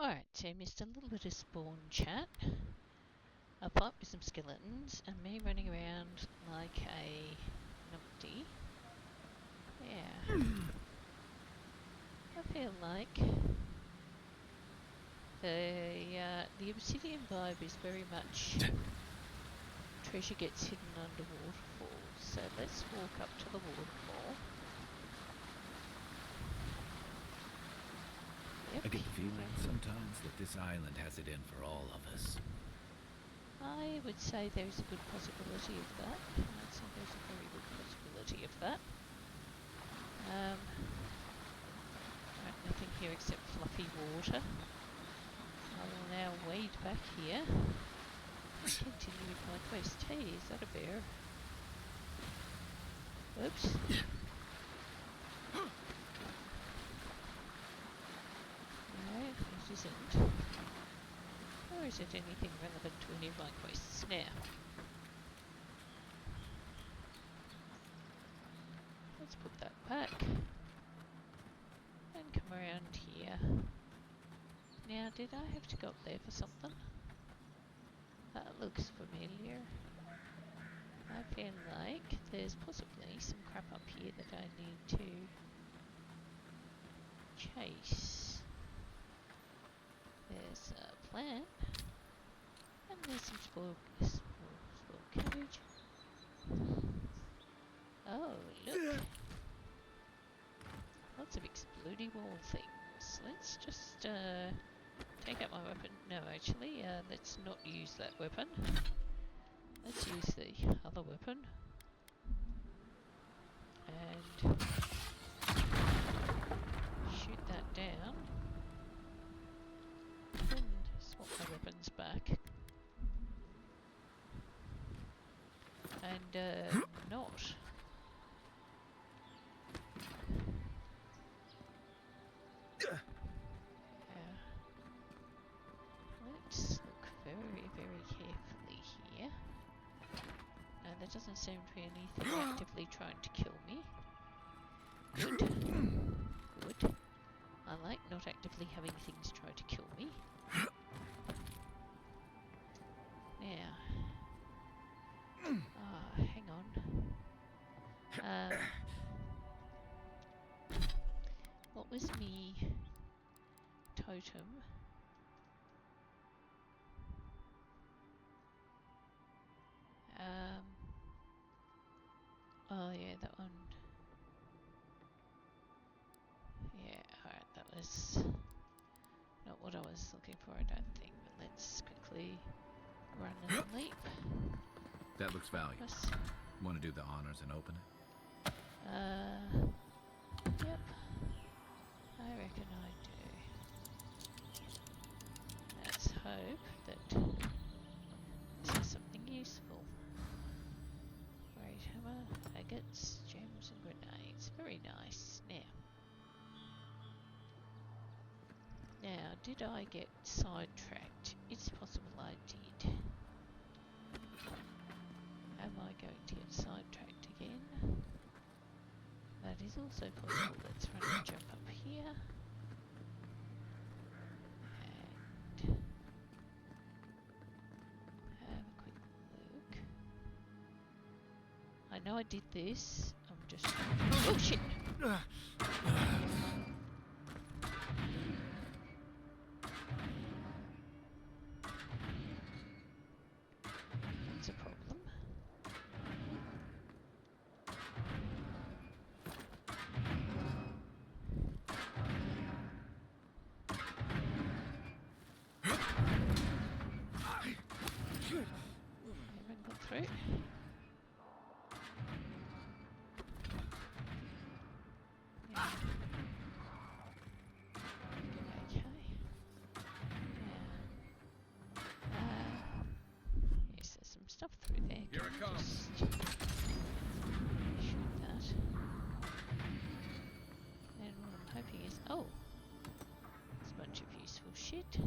Alright, so missed a little bit of spawn chat. A fight with some skeletons, and me running around like a numpty. Yeah. I feel like the obsidian vibe is very much treasure gets hidden under waterfalls. So let's walk up to the waterfall. Yep. I get the feeling sometimes that this island has it in for all of us. I would say there's a good possibility of that. I'd say there's a very good possibility of that. Right, nothing here except fluffy water. I will now wade back here and continue with my quest. Hey, is that a bear? Oops. No, it isn't. Or is it anything relevant to any of my quests? Now, let's put that back and come around here. Now, did I have to go up there for something? That looks familiar. I feel like there's possibly some crap up here that I need to chase. There's a plant, and there's some spoiled cabbage. Oh, look! Lots of explodey wall things. Let's just take out my weapon. No, actually, let's not use that weapon. Let's use the other weapon. And shoot that down. And swap my weapons back. And not. Let's look very, very carefully here. Now there doesn't seem to be anything actively trying to kill me. Good. Good. I like not actively having things try to kill me. Now. Ah, hang on. What was me totem? Oh yeah, that one. Yeah, alright, that was not what I was looking for, I don't think, but let's quickly run and leap. That looks valuable. Want to do the honors and open it? Yep. I reckon I do. Let's hope that this is something useful. Great hammer, agates, gems and grenades. Very nice. Now, did I get sidetracked? It's possible I did. Am I going to get sidetracked again? That is also possible. Let's run and jump up here. And have a quick look. I know I did this. I'm just trying to... Oh shit! That's a problem. Haven't got through. Stuff through there. Here it comes. Shoot that. And what I'm hoping is, oh, there's a bunch of useful shit.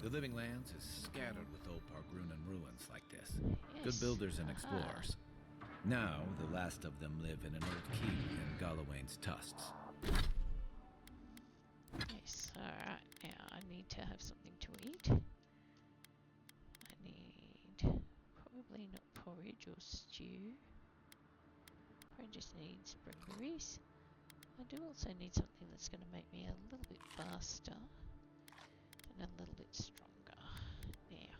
The living lands is scattered with old Pargrunan ruins like this. Yes. Good builders and explorers. Now, the last of them live in an old keep in Galawain's tusks. Yes, alright. Now I need to have something to eat. I need probably not porridge or stew. I just need spring berries. I do also need something that's going to make me a little bit faster and a little bit stronger. Now,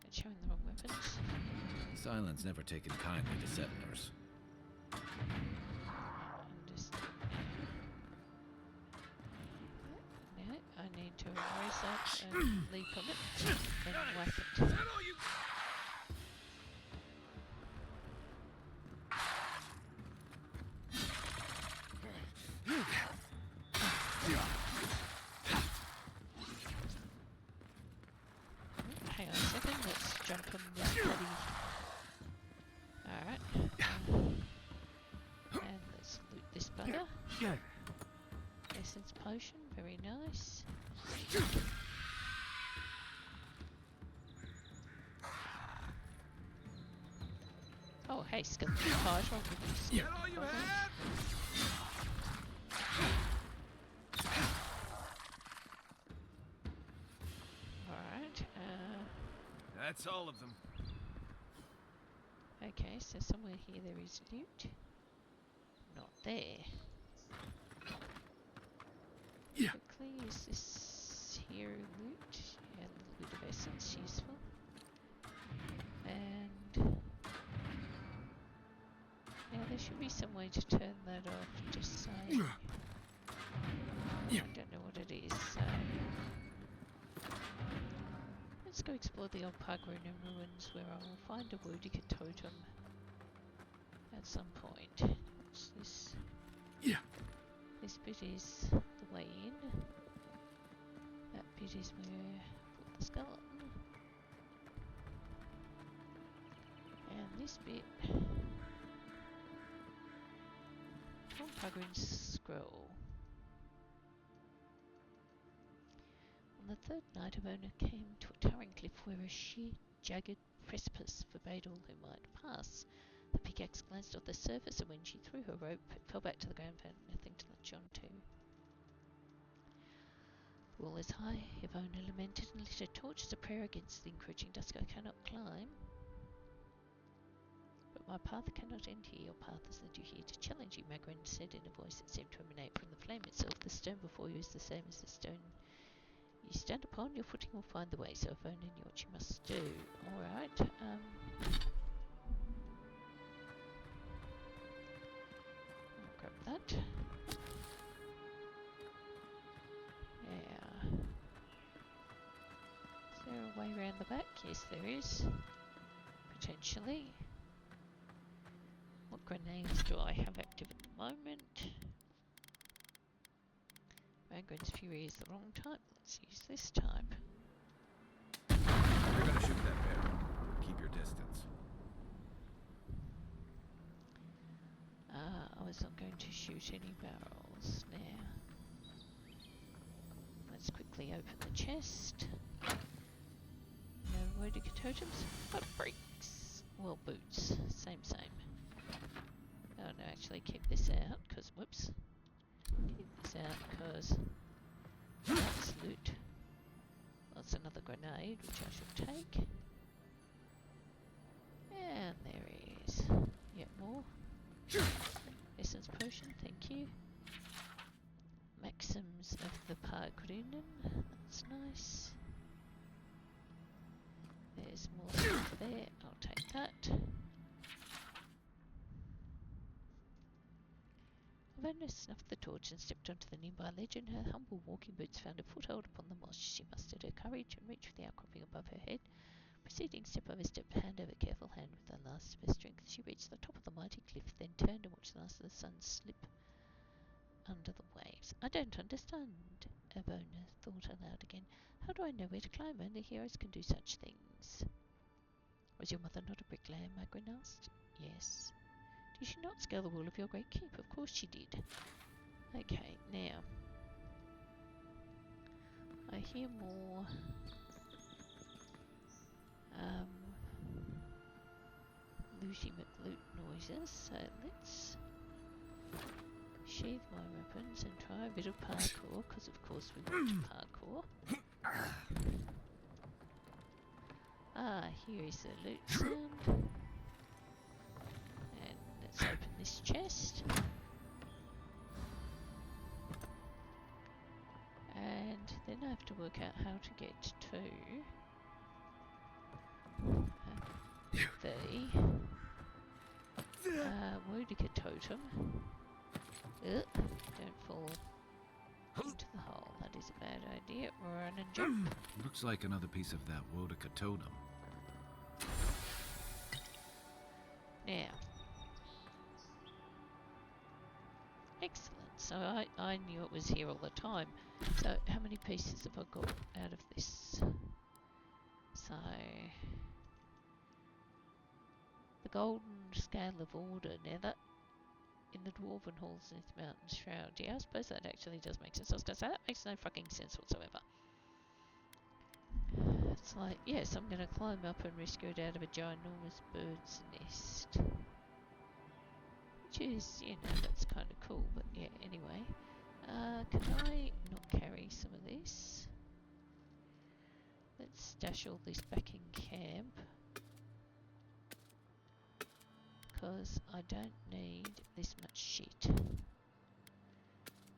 I'm showing the wrong weapons. Silence never taken kindly to settlers. Now, I need to erase that and leap on it and whack it. Hang on a second, let's jump on this bloody... Alright. And let's loot this bugger. Essence potion, very nice. Oh, hey, skeleton fighter, I'll give you Get all you have? Alright, That's all of them. okay, so somewhere here there is loot. Not there. Yeah. Quickly, is this here loot? Yeah, a little bit of essence useful. And yeah, there should be some way to turn that off. Just saying. I don't know what it is. So let's go explore the old Parkruna ruins, where I will find a IYKYK totem at some point. What's this? Yeah. This bit is the way in. That bit is where I put the skeleton. And this bit... Old Parkruna scroll. On the third night, Ivona came to a towering cliff where a sheer, jagged precipice forbade all who might pass. The pickaxe glanced off the surface, and when she threw her rope, it fell back to the ground, found nothing to latch onto. The wall is high, Ivona lamented and lit a torch as a prayer against the encroaching dusk. I cannot climb. But my path cannot end here. Your path is led you here to challenge you, Magrin said in a voice that seemed to emanate from the flame itself. The stone before you is the same as the stone you stand upon. Your footing will find the way, so Ivona knew what she must do. Alright, I'll grab that. Yeah. Is there a way around the back? Yes, there is. Potentially. What grenades do I have active at the moment? Magrin's Fury is the wrong type. Let's use this type. You're gonna shoot that bear. Keep your distance. I was not going to shoot any barrels now. Let's quickly open the chest. No IYKYK totems. What brakes? Well, boots. Same. Oh no, actually keep this out, because, whoops. Keep this out, because that's loot. That's another grenade, which I should take. And there is yet more. Essence potion, thank you. Maxims of the Parkruna, that's nice. There's more stuff there, I'll take that. Ivona snuffed the torch and stepped onto the nearby ledge, and her humble walking boots found a foothold upon the moss. She mustered her courage and reached for the outcropping above her head. Proceeding step over step, hand over careful hand with the last of her strength, she reached the top of the mighty cliff, then turned and watched the last of the sun slip under the waves. I don't understand, Ivona thought aloud again. How do I know where to climb? Only heroes can do such things. Was your mother not a bricklayer? Magrin asked. Yes. Did she not scale the wall of your great keep? Of course she did. Okay, now. I hear more Looty McLoot noises, so let's sheathe my weapons and try a bit of parkour, because of course we want to parkour. Ah, here is the loot sound. And let's open this chest. And then I have to work out how to get to the IYKYK totem. Don't fall into the hole. That is a bad idea. Run and jump. Looks like another piece of that IYKYK totem. Now. Excellent. So I knew it was here all the time. So how many pieces have I got out of this? So the golden scale of order. Now that in the dwarven halls in this mountain shroud. Yeah, I suppose that actually does make sense. I was going to say that makes no fucking sense whatsoever. It's like, yes, I'm going to climb up and rescue it out of a ginormous bird's nest. Which is, you know, that's kind of cool, but yeah, anyway. Can I not carry some of this? Let's stash all this back in camp. Because I don't need this much shit.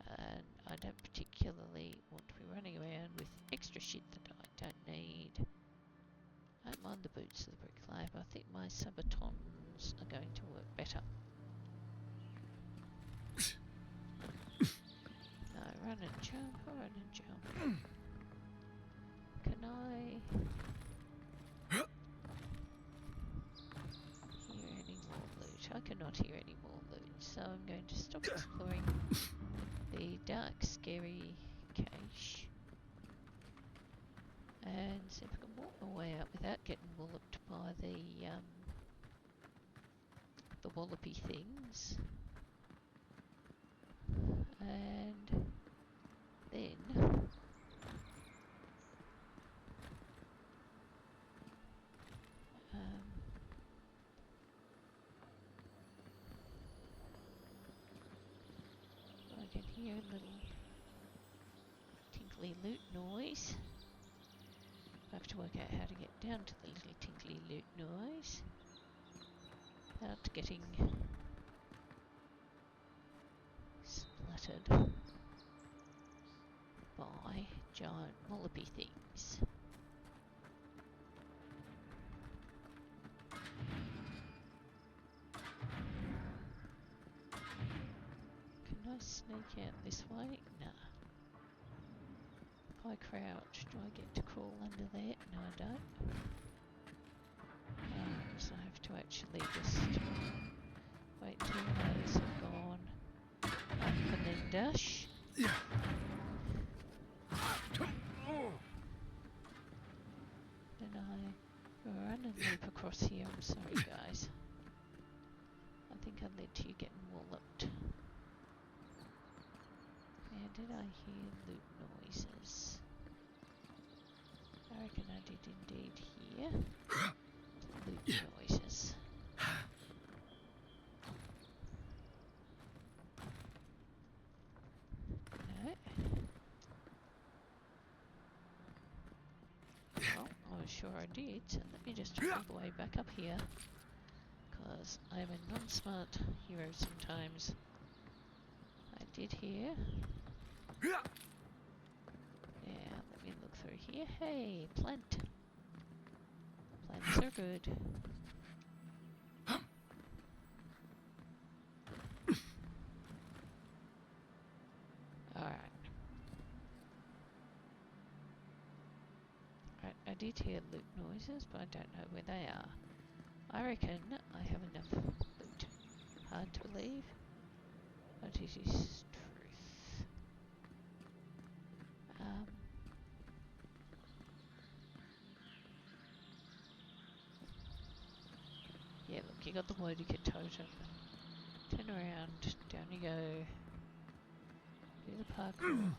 And I don't particularly want to be running around with extra shit that I don't need. I don't mind the boots of the brick lab. I think my sabatons are going to work better. No, run and jump, run and jump. Can I hear any more loot? I cannot hear any more loot, so I'm going to stop exploring the dark, scary cache and see if I can walk my way out without getting walloped by the wallopy things. And then I can hear a little tinkly loot noise. I have to work out how to get down to the little tinkly loot noise without getting splattered by giant wallopy things. Can I sneak out this way? Nah. If I crouch, do I get to crawl under there? No, I don't. So I have to actually just wait until those have gone up and then dash. Yeah. Then I run and leap across here. I'm sorry, guys. I think I led to you getting walloped. Now, did I hear loot noises? I reckon I did indeed hear loot noises. No. Well, I was sure I did, so let me just all the way back up here. Because I'm a non-smart hero sometimes. I did hear. Now, let me look through here. Hey, plant. Plants are good. Alright. Right, I did hear loot noises, but I don't know where they are. I reckon I have enough loot. Hard to believe, but it is truth. Yeah, look, you got the IYKYK totem. Turn around, down you go. Do the parkour.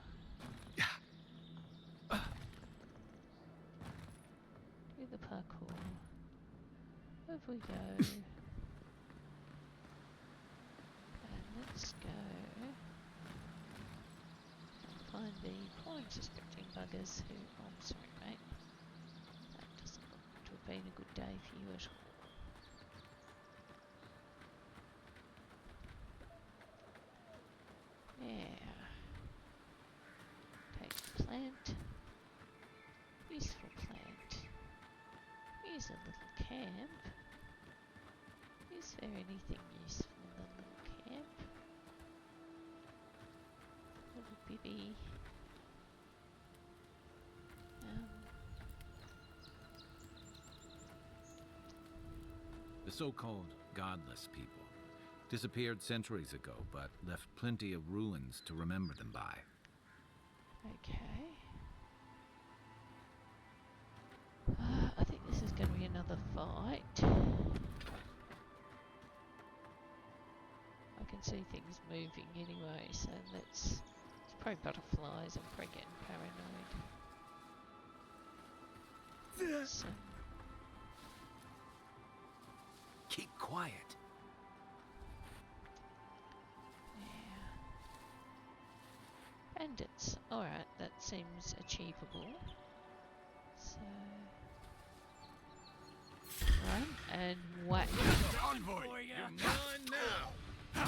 Do the parkour. Over we go. And let's go unsuspecting buggers who... Oh, I'm sorry, mate. That doesn't look to have been a good day for you at all. Yeah. Take the plant. Useful plant. Here's a little camp. Is there anything useful in the little camp? Little bibby. The so-called godless people disappeared centuries ago, but left plenty of ruins to remember them by. Okay. I think this is going to be another fight. I can see things moving anyway, so it's probably butterflies. I'm probably getting paranoid. So, Keep quiet. yeah. Bandits. Alright, that seems achievable. So, run and whack. Envoy, you're mine now.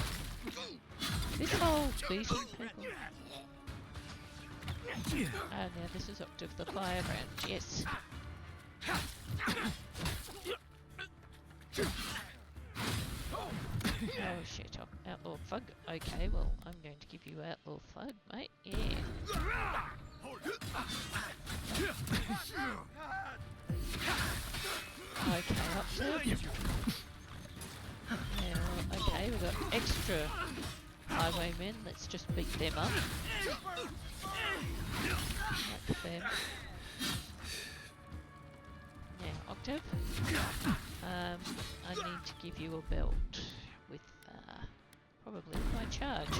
This whole beating people. Oh, now this is Octave the Firebrand, yes. Oh shit, Outlaw Thug. Okay, well, I'm going to give you Outlaw Thug, mate. Yeah. Okay, Octave. Now, okay, we've got extra highwaymen. Let's just beat them up. Like them. Now, Octave. I need to give you a belt with probably my charge.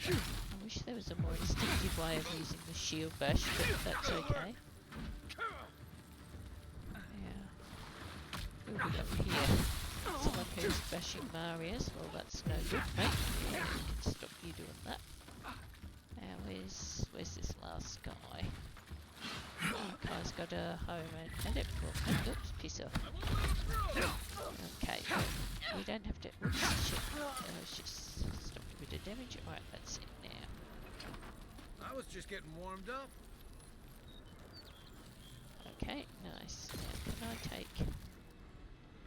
I wish there was a more instinctive way of using the shield bash, but that's okay. Yeah. Who have we got here? Someone who's bashing Marius. Well, that's no good, mate. Yeah, we can stop you doing that. Now, where's this last guy? Oh, guy's got a home and it. Oh, oops, piss off. Okay, we don't have to. Oops, shit. Let's just stop a bit of damage. Alright, that's it now. I was just getting warmed up. Okay, nice. Now, can I take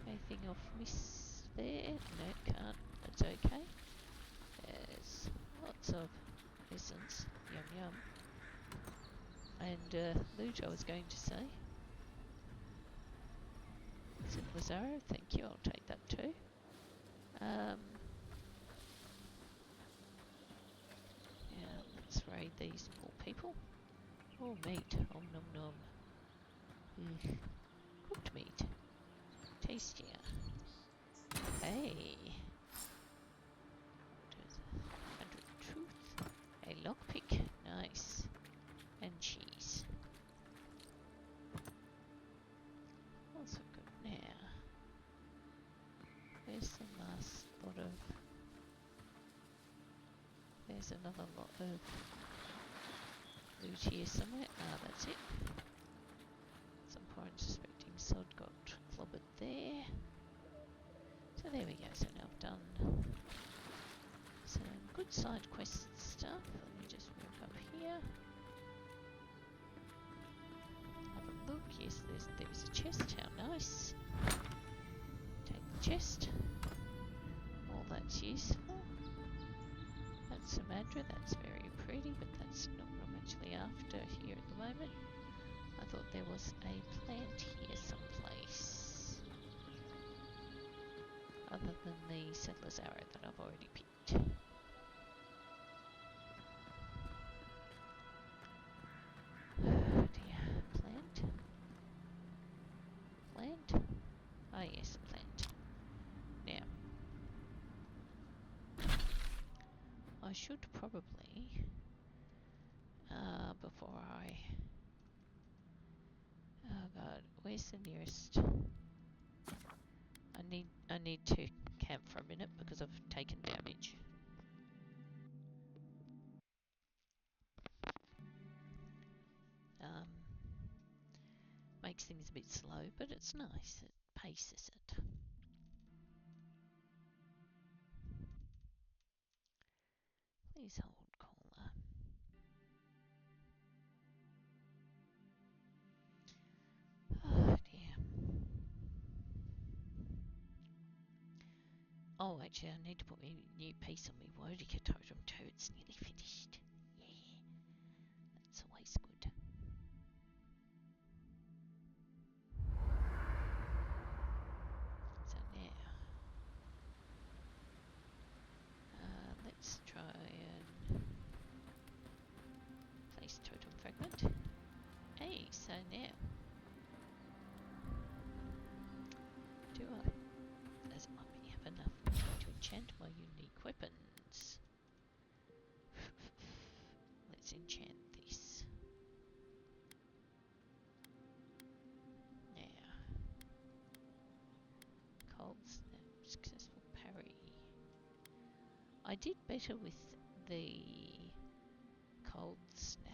anything off Miss there? No, can't. That's okay. There's lots of essence. Yum yum. And loot, I was going to say. Is it Lazaro? Thank you, I'll take that too. Yeah, let's raid these poor people. Oh, meat. Om nom nom. Cooked meat. Tastier. Hey. What is it? 100 truth. A lockpick. Nice. And cheese. Also good now. Where's the last lot of... There's another lot of loot here somewhere. Ah, that's it. Some poor unsuspecting sod got clobbered there. So there we go. So now I've done some good side quest stuff. Let me just walk up here. Have a look. Yes, there is a chest. How nice. Take the chest. All that's useful. That's Samadra. That's very pretty, but that's not what I'm actually after here at the moment. I thought there was a plant here someplace. Other than the settler's arrow that I've already picked. Oh dear. Plant? Plant? Ah yes, plant. Now, I should probably, before I Where's the nearest? I need to camp for a minute because I've taken damage. Makes things a bit slow, but it's nice. It paces it. Please hold caller. Oh dear. Oh, actually, I need to put my new piece on my IYKYK totem too. It's nearly finished. Yeah, that's always good. So now, let's try and place totem fragment. Hey, so now, do I? Does it might be have enough to enchant my unique weapons? Let's enchant this. Now, cold snap, successful parry. I did better with the cold snap.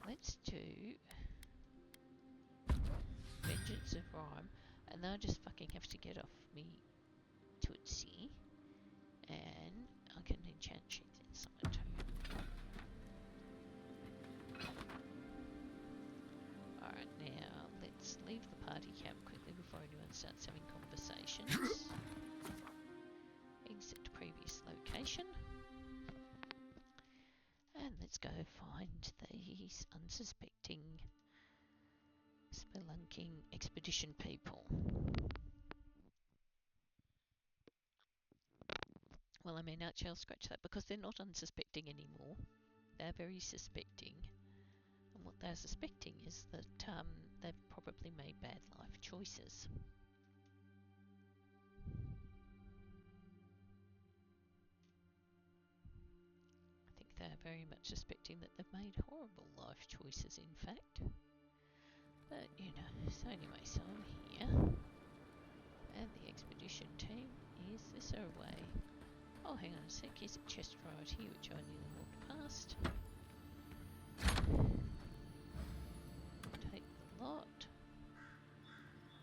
Let's do Vengeance of Rhyme, and then I just fucking have to get off me Tootsie, and I can enchant shit inside too. Alright, now let's leave the party camp quickly before anyone starts having conversations. Exit previous location. And let's go find these unsuspecting spelunking expedition people. Well, I mean, actually, I'll scratch that because they're not unsuspecting anymore. They're very suspecting. And what they're suspecting is that they've probably made bad life choices. I think they're very much suspecting that they've made horrible life choices, in fact. But, you know, so anyway, so I'm here. And the expedition team is this way. Oh, hang on a sec, here's a chest right here, which I nearly walked past. Take the lot.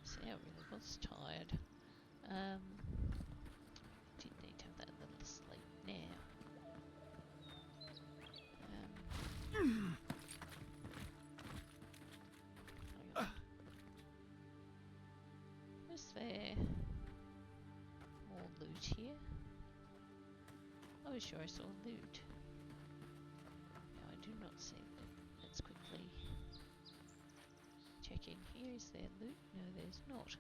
See, I really was tired. Did need to have that little sleep now. Hang on. Was there more loot here? I was sure I saw loot. No, I do not see loot. Let's quickly check in here. Is there loot? No, there's not.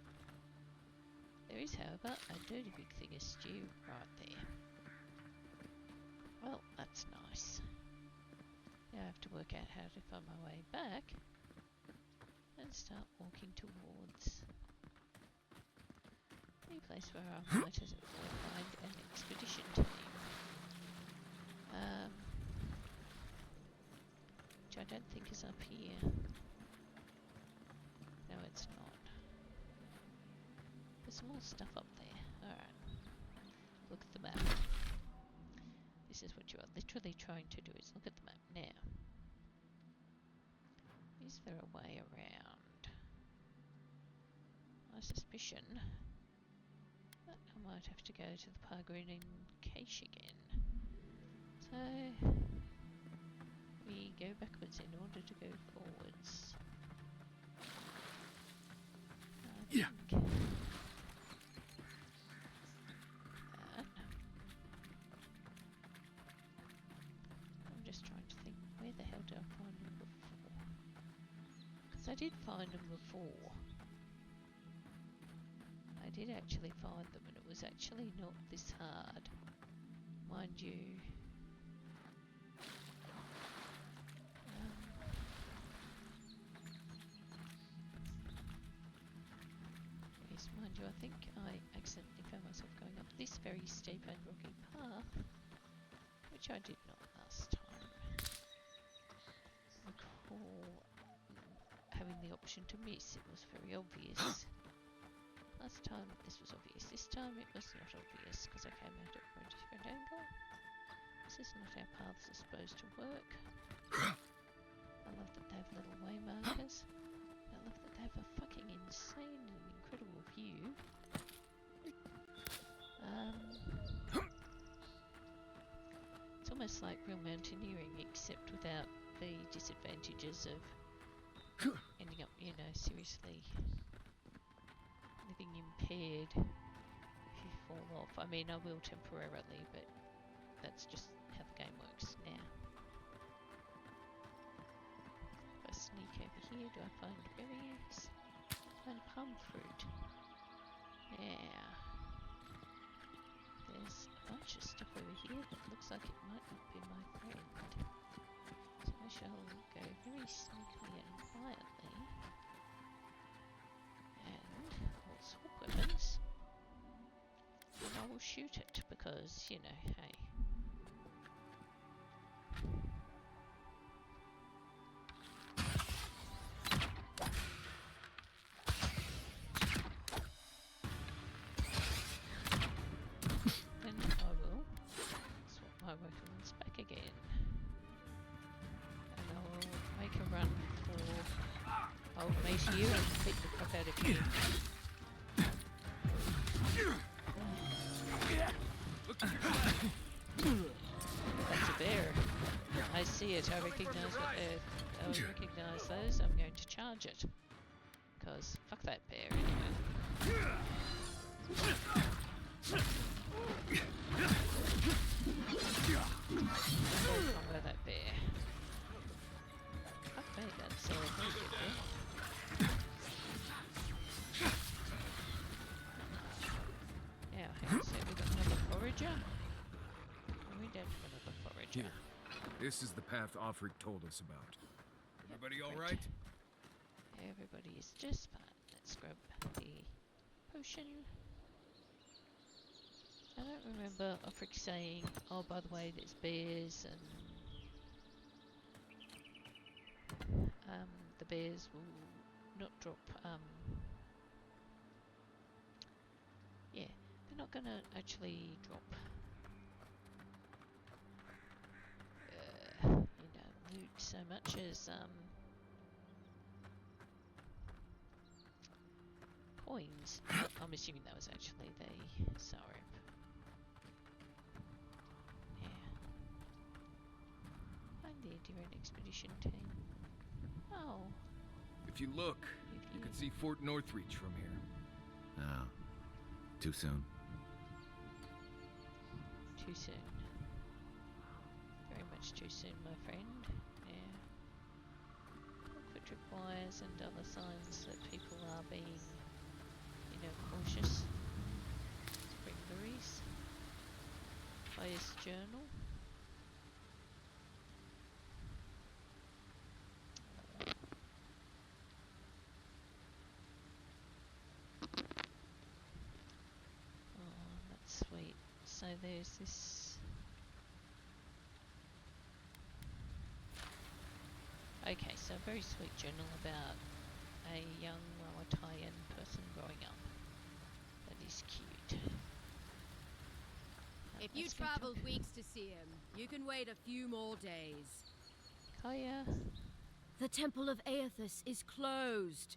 There is, however, a dirty big thing of stew right there. Well, that's nice. Now I have to work out how to find my way back and start walking towards the place where I might as well find an expedition team. Which I don't think is up here. No, it's not. There's more stuff up there. Alright. Look at the map. This is what you are literally trying to do, is look at the map now. Is there a way around? My suspicion that I might have to go to the Pargreen in Cache again. So we go backwards in order to go forwards. I think that. I'm just trying to think, where the hell did I find them before? Because I did find them before. I did actually find them, and it was actually not this hard, mind you. Yes, mind you, I think I accidentally found myself going up this very steep and rocky path, which I did not last time. the option to miss. It was very obvious. Last time this was obvious. This time it was not obvious because I came out at a different angle. This is not how paths are supposed to work. I love that they have little way markers. I love that they have a fucking insane and incredible view. It's almost like real mountaineering, except without the disadvantages of ending up, you know, seriously living impaired if you fall off. I mean, I will temporarily, but that's just how the game works now. If I sneak over here, do I find berries? Find palm fruit. Yeah. There's a bunch of stuff over here that looks like it might not be my friend. So I shall go very sneakily and quietly. And I'll swap weapons. And I will shoot it because, you know, hey. You and beat the crap out of you. That's a bear. I see it. I recognise what they're. I recognise those. I'm going to charge it. Because fuck that bear anyway. Combo that bear. Fuck me, that's a very good bear. So we've got another forager. We don't have another forager. Here. This is the path Offric told us about. Everybody all right? Everybody is just fine. Let's grab the potion. I don't remember Offric saying, oh, by the way, there's bears and the bears will not drop, yeah. Not gonna actually drop you know, loot so much as coins. I'm assuming that was actually the syrup. Yeah. Find the Enduring Expedition team. Oh. If you look, you can see Fort Northreach from here. Oh. Too soon. Too soon. Very much too soon, my friend. Yeah. Look for tripwires and other signs that people are being, you know, cautious. Springberries. Player's journal. Oh, that's sweet. So there's this. Okay, so a very sweet journal about a young Wawatayan person growing up. That is cute. If you traveled weeks to see him, you can wait a few more days. Kaya. The Temple of Aethys is closed.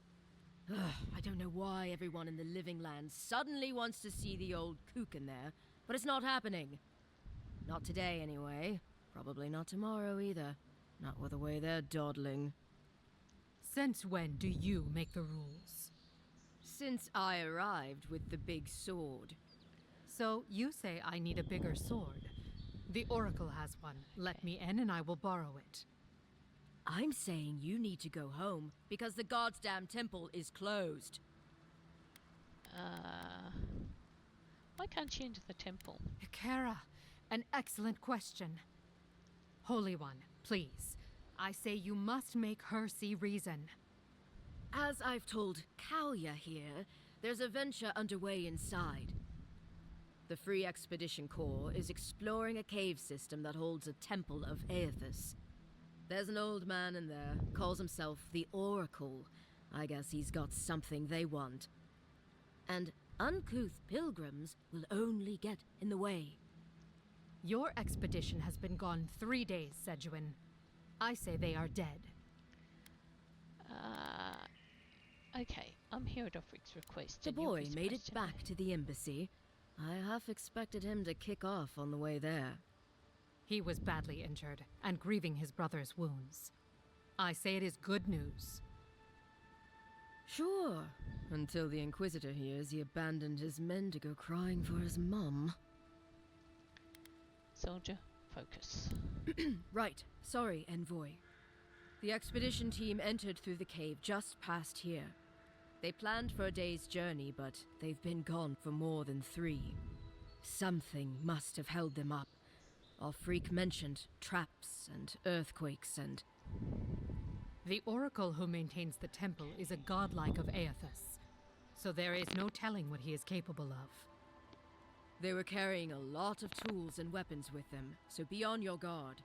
Ugh, I don't know why everyone in the Living Land suddenly wants to see the old kook in there, but it's not happening. Not today, anyway. Probably not tomorrow, either. Not with the way they're dawdling. Since when do you make the rules? Since I arrived with the big sword. So you say I need a bigger sword. The Oracle has one. Let me in and I will borrow it. I'm saying you need to go home, because the goddamn temple is closed. Why can't you enter the temple? Ikara, an excellent question. Holy One, please. I say you must make her see reason. As I've told Kalya here, there's a venture underway inside. The Free Expedition Corps is exploring a cave system that holds a temple of Aethys. There's an old man in there, calls himself the Oracle, I guess he's got something they want. And uncouth pilgrims will only get in the way. Your expedition has been gone 3 days, Sejuin. I say they are dead. Okay, I'm here at Offric's request. The and you'll boy be made it supposed to- back to the embassy. I half expected him to kick off on the way there. He was badly injured and grieving his brother's wounds. I say it is good news. Sure, until the Inquisitor hears he abandoned his men to go crying for his mum. Soldier, focus. Right, sorry, Envoy. The expedition team entered through the cave just past here. They planned for a day's journey, but they've been gone for more than 3. Something must have held them up. Offric mentioned traps and earthquakes and... The oracle who maintains the temple is a godlike of Aethys, so there is no telling what he is capable of. They were carrying a lot of tools and weapons with them, so be on your guard.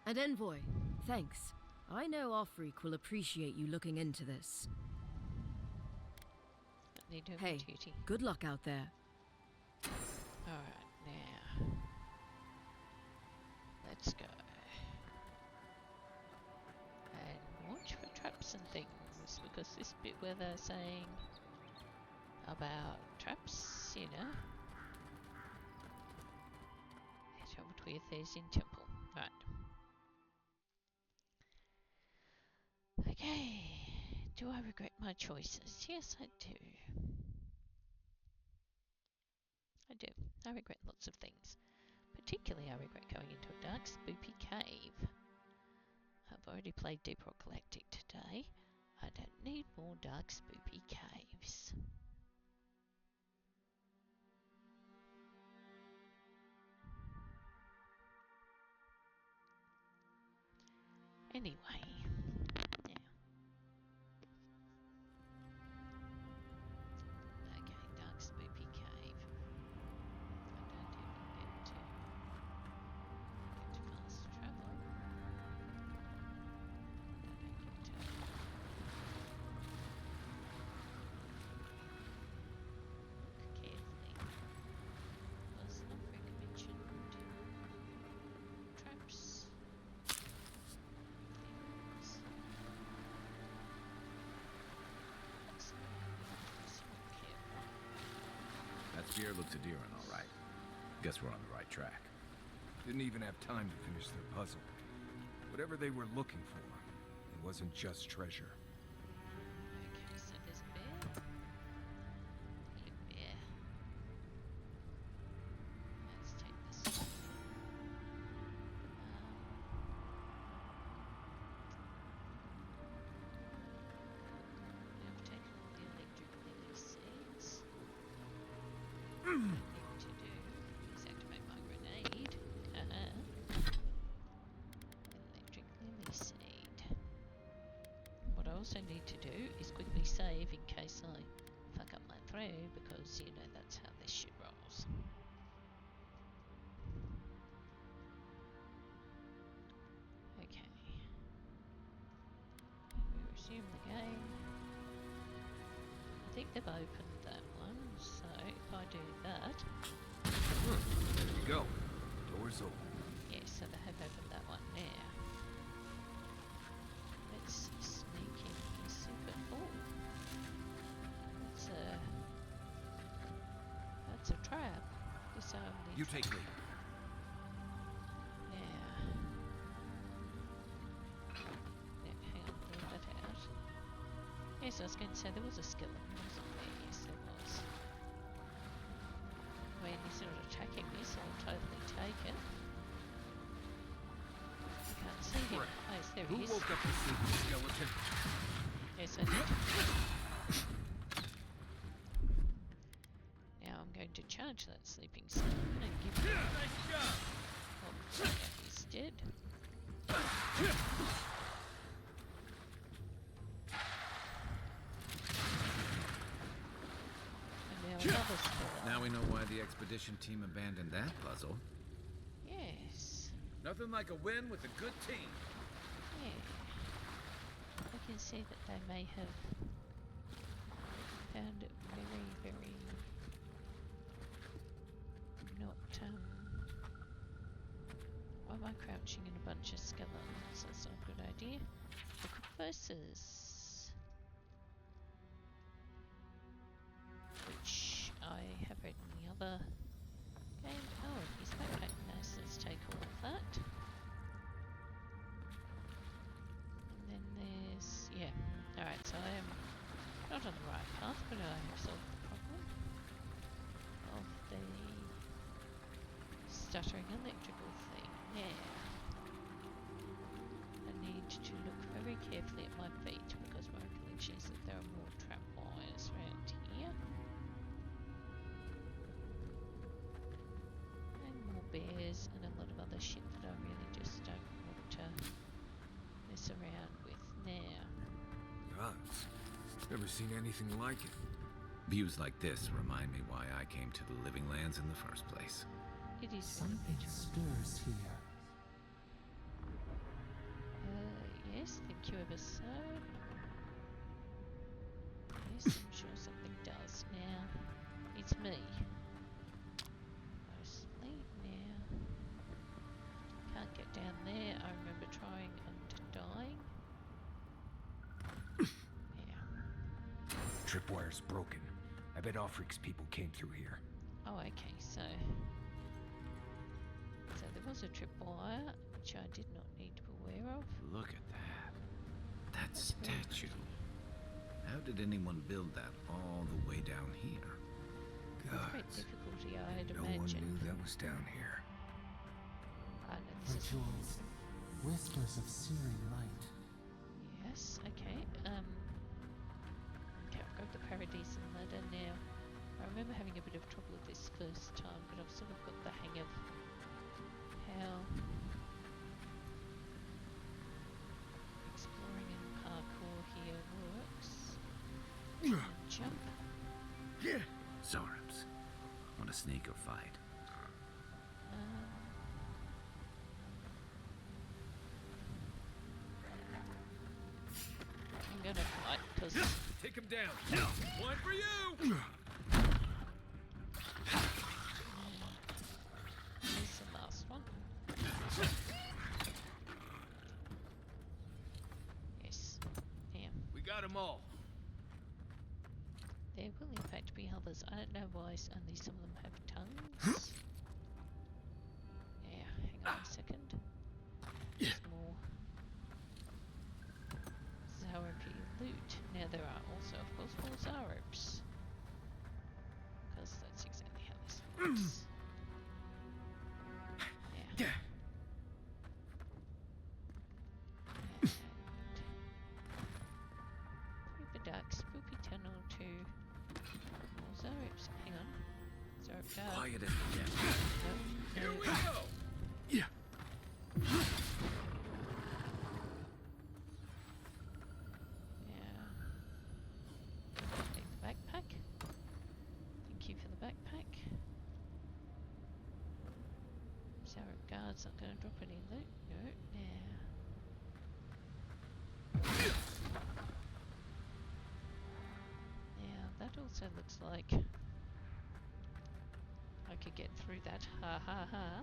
And Envoy, thanks. I know Offric will appreciate you looking into this. They do Hey, duty. good luck out there. Alright, now. Let's go. And watch for traps and things, because this bit where they're saying about traps, you know. Travel to Aethys in temple. Right. Okay. Do I regret my choices? Yes, I do. I do. I regret lots of things. Particularly, I regret going into a dark, spooky cave. I've already played Deep Rock Galactic today. I don't need more dark, spooky caves. Anyway. Yeah. Okay, dark, spooky cave. I don't even get to fast travel. I don't get to look carefully. Was Offric mentioned traps? Things. So, careful. That spear looks Adiran, all right. Guess we're on the right track. Didn't even have time to finish their puzzle. Whatever they were looking for, it wasn't just treasure. Okay, so there's a bear. Hello, bear. Let's take this. I've taken all the electric lily seeds. Thing to do is activate my grenade. Electric lily seed. What I also need to do is quickly save in case I fuck up my throw, because you know that's how this shit rolls. Okay. We resume the game. I think they've opened that one, so if I do that, There you go. Door's open. yes, so they have opened that one now. Let's sneak in here, super. Oh, that's a trap. Disarm the You take lead. Now, hang on, leave that out. Yes, I was going to say there was a skeleton, wasn't there? Yes, there was. When he's not attacking me, so I'll totally take it. I can't see him. Right. Oh, yes, there Who he is. woke up the sleeping skeleton? Yes, I did. Now I'm going to charge that sleeping skeleton and give him oh, yeah, he's dead. And now another skeleton. Now we know why the expedition team abandoned that puzzle. Yes. Nothing like a win with a good team. Yeah. can see that they may have found it very, very not, why am I crouching in a bunch of skeletons? That's not a good idea. Look at verses. Which I have read in the other game. Oh, his backpack. Nice, let's take all of that. And then there's, yeah. Alright, so I am not on the right path, but I have solved the problem of the stuttering electrical thing. Yeah. I need to look very carefully at my feet because my recollection is that there are more trap wires around here. And more bears and a lot of other shit that I really just don't want to mess around with now. Gods. Never seen anything like it. Views like this remind me why I came to the Living Lands in the first place. It is Something stirs here. yes, thank you ever so. Yes, I'm sure something does now. It's me. Mostly now. Can't get down there. I remember trying and dying. Yeah. Tripwire's broken. I bet Offric's people came through here. Oh, okay, so there was a tripwire, which I did not need to be aware of. Look at that. That statue. How did anyone build that all the way down here? Great Gods. difficulty, I'd No one imagine. knew that was down here. I know this is Rituals. Whispers of searing light. yes, okay. Okay, I've got the Paradise and Ladder now. I remember having a bit of trouble with this first time, but I've sort of got the hang of how exploring and parkour here works. And jump. Zorps. Want to sneak or fight? I'm gonna fight because Take him down. One for you! here's the last one. Yes. Now, We got them all. there will in fact be others. I don't know why only some of them have tongues. Yeah, hang on a second. There's more Zarapy loot. Now there are also, of course, more Zarops. Because that's exactly how this works. Yeah. Through the dark, spooky tunnel to more Zarops. Hang on. Zarop guard. Quiet as kept. No, Here no. we go! Yeah. Take the backpack. Thank you for the backpack. Zarop guard's not going to drop any loot. No. Yeah. Yeah, that also looks like I could get through that. Ha ha ha.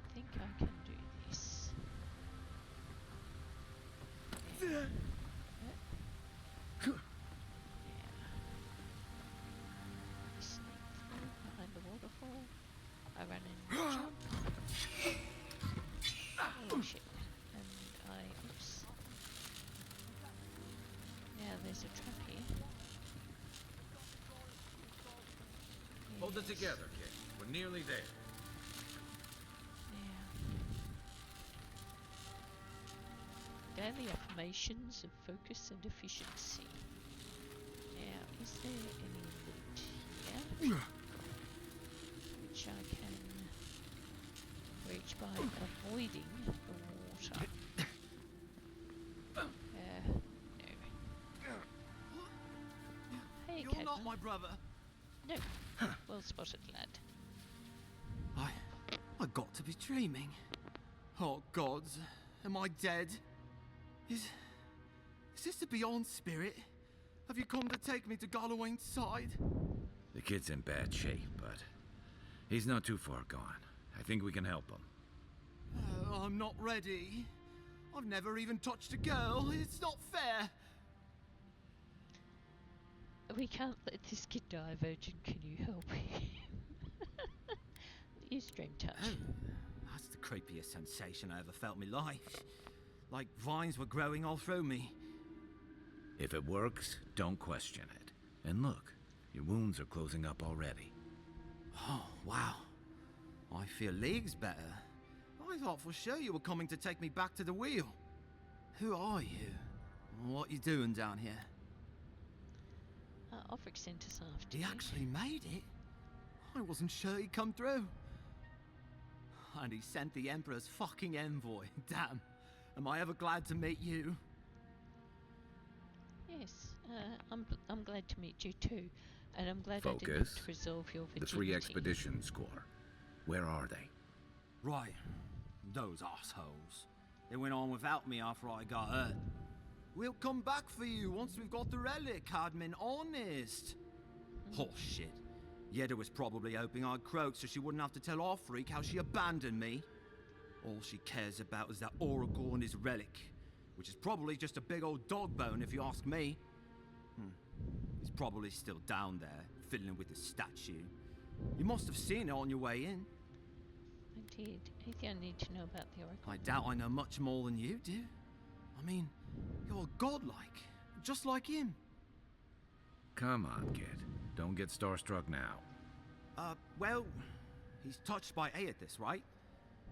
I think I can do this. Yeah. Yeah. Sneak through behind the waterfall. I run in and jump. Oh shit. And oops. Yeah, there's a trap here. Hold it Yes. together, kid. We're nearly there. Yeah. Daily affirmations of focus and efficiency. Now, is there any loot here? Which I can reach by avoiding the water. No. my brother. No. Well spotted, lad. I got to be dreaming. Oh gods, am I dead? Is this the Beyond Spirit? Have you come to take me to Galloway's side? The kid's in bad shape, but he's not too far gone. I think we can help him. I'm not ready. I've never even touched a girl. It's not fair. We can't let this kid die a virgin. Can you help him? Use Dream Touch. That's the creepiest sensation I ever felt in my life. Like vines were growing all through me. If it works, don't question it. And look, your wounds are closing up already. Oh, wow. I feel leagues better. I thought for sure you were coming to take me back to the wheel. Who are you? What you doing down here? Offric sent us after He you. actually made it? I wasn't sure he'd come through. And he sent the Emperor's fucking envoy. Damn. Am I ever glad to meet you? Yes, I'm glad to meet you too. And I'm glad I didn't have Focus. to resolve your The virginity. 3 expedition score. Where are they? Right. Those assholes. They went on without me after I got hurt. We'll come back for you once we've got the relic, Admin. Honest. Oh, shit. Yeda was probably hoping I'd croak so she wouldn't have to tell Offreak how she abandoned me. All she cares about is that Oracle and his relic, which is probably just a big old dog bone if you ask me. He's probably still down there, fiddling with the statue. You must have seen it on your way in. I did. Anything I need to know about the Oracle? I doubt I know much more than you do. I mean, you're godlike, just like him. Come on, kid. Don't get starstruck now. Well, he's touched by Aethys, right?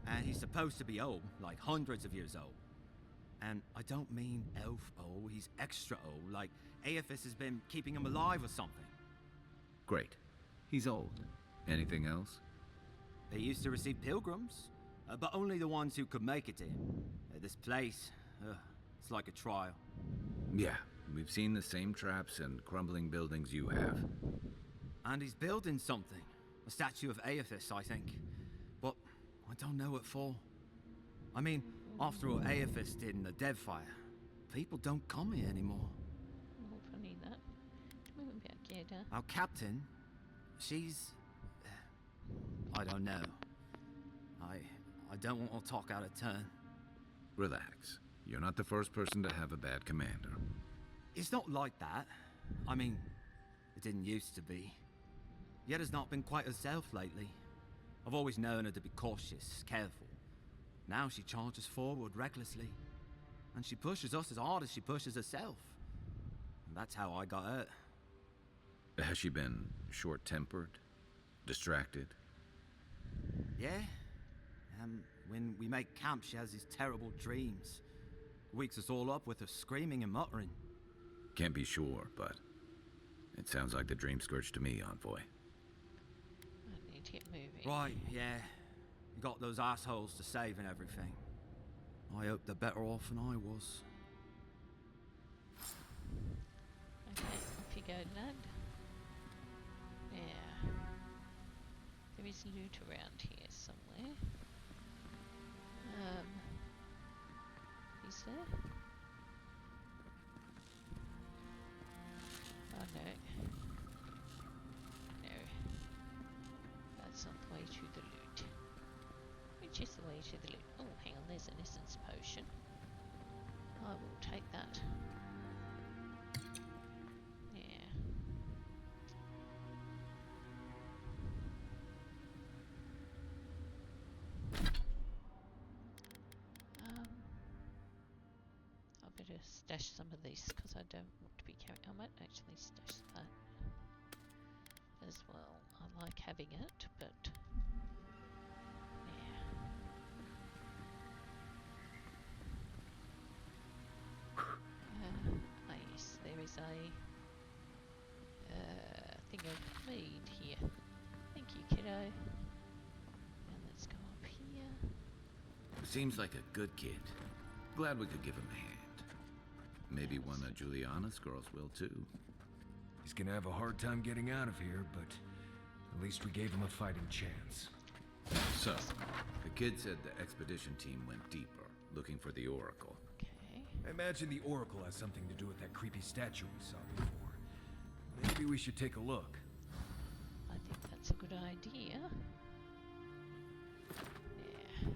And he's supposed to be old, like hundreds of years old. And I don't mean elf old, he's extra old, like Aethys has been keeping him alive or something. Great. He's old. Anything else? They used to receive pilgrims, but only the ones who could make it to him. This place, it's like a trial. Yeah, we've seen the same traps and crumbling buildings you have. And he's building something. A statue of Aethys, I think. But I don't know what for. I mean, after all Aethys did in the Deadfire, people don't come here anymore. Oh, funny that. Moving back, Yeda. Our captain, she's... I don't know. I don't want to talk out of turn. Relax. You're not the first person to have a bad commander. It's not like that. I mean, it didn't used to be. Yeda's not been quite herself lately. I've always known her to be cautious, careful. Now she charges forward recklessly. And she pushes us as hard as she pushes herself. And that's how I got hurt. Has she been short-tempered? Distracted? Yeah? When we make camp, she has these terrible dreams. Wakes us all up with her screaming and muttering. Can't be sure, but it sounds like the dream scourge to me, Envoy. I need to get moving. Right, yeah. You got those assholes to save and everything. I hope they're better off than I was. Okay, off you go, lad. Yeah. There is loot around here somewhere. Is there? Oh no. No. That's not the way to the loot. Which is the way to the loot? Oh, hang on, there's an essence potion. I will take that. Yeah. I better stash some of these because I don't want to be carrying. I might actually stash that as well. I like having it, but yeah. Yes, there is a thing of mead here. Thank you, kiddo. And let's go up here. Seems like a good kid. Glad we could give him a hand. Maybe one of Juliana's girls will too. He's gonna have a hard time getting out of here, but at least we gave him a fighting chance. So, the kid said the expedition team went deeper, looking for the Oracle. Okay. I imagine the Oracle has something to do with that creepy statue we saw before. Maybe we should take a look. I think that's a good idea. Yeah.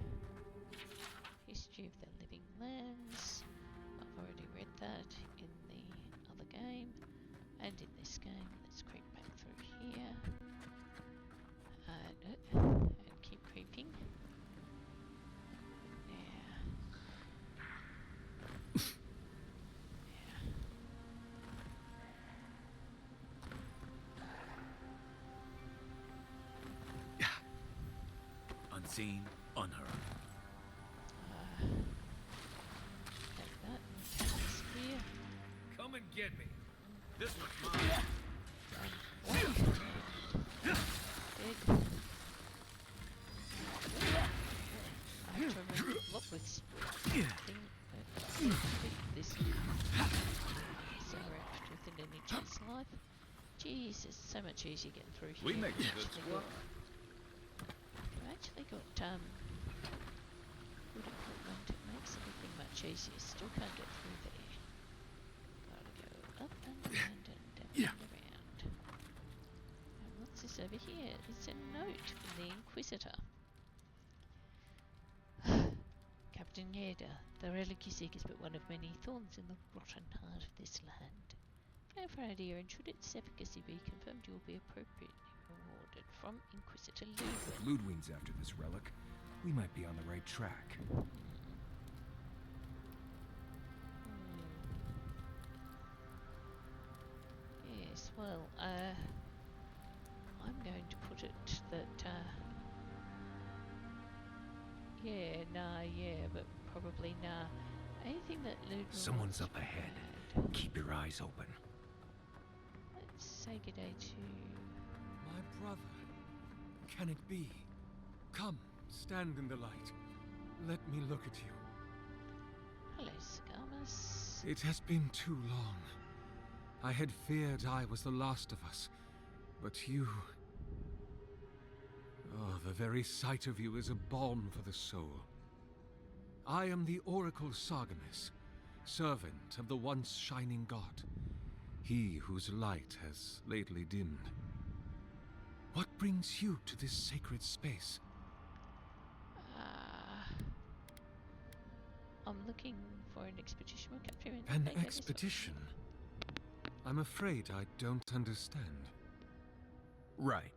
History of the Living Lands. I've already read that in the other game. And in this game. Let's creep back through here. And keep creeping. Unseen, unheard. Take that and take this here. Come and get me. This one's mine. Dead. I have to remember what with thing this so we're extra within any chance life. Jeez, it's so much easier getting through here. We make a good squad. I've actually got good equipment. It makes everything much easier. Still can't get through there. Gotta go up and around and down and around. And what's this over here? It's a note from the Inquisitor. Captain Yeda, the relic you seek is but one of many thorns in the rotten heart of this land. No idea, and should its efficacy be confirmed, you will be appropriately rewarded. From Inquisitor Ludwig. If Ludwig's after this relic, we might be on the right track. Yes, well, I'm going to put it that, yeah, but probably nah. Anything that Ludwig Someone's wants up ahead. bad. Keep your eyes open. Let's say good day to... My brother. Can it be? Come, stand in the light. Let me look at you. Hello, Scamus. It has been too long. I had feared I was the last of us, but you... Oh, the very sight of you is a balm for the soul. I am the Oracle Sargamus, servant of the once shining god, he whose light has lately dimmed. What brings you to this sacred space? I'm looking for an expedition. We're capturing An maybe this one. expedition? I'm afraid I don't understand. Right.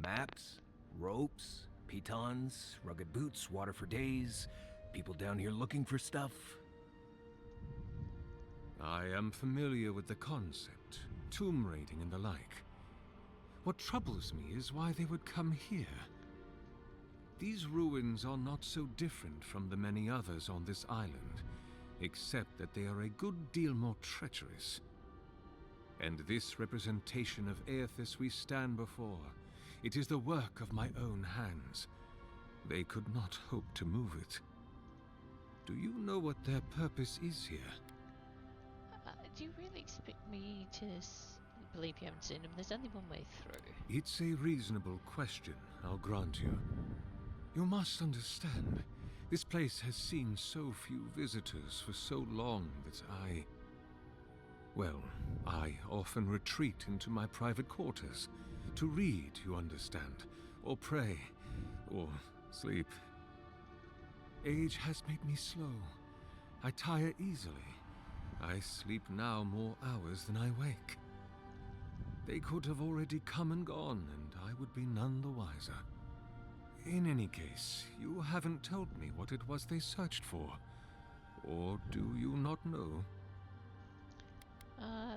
Maps, ropes, pitons, rugged boots, water for days, people down here looking for stuff. I am familiar with the concept, tomb raiding and the like. What troubles me is why they would come here. These ruins are not so different from the many others on this island, except that they are a good deal more treacherous. And this representation of Aethys we stand before, it is the work of my own hands. They could not hope to move it. Do you know what their purpose is here? Do you really expect me to believe you haven't seen them? There's only one way through. It's a reasonable question, I'll grant you. You must understand, this place has seen so few visitors for so long that I often retreat into my private quarters. To read, you understand, or pray, or sleep. Age has made me slow. I tire easily. I sleep now more hours than I wake. They could have already come and gone, and I would be none the wiser. In any case, you haven't told me what it was they searched for. Or do you not know?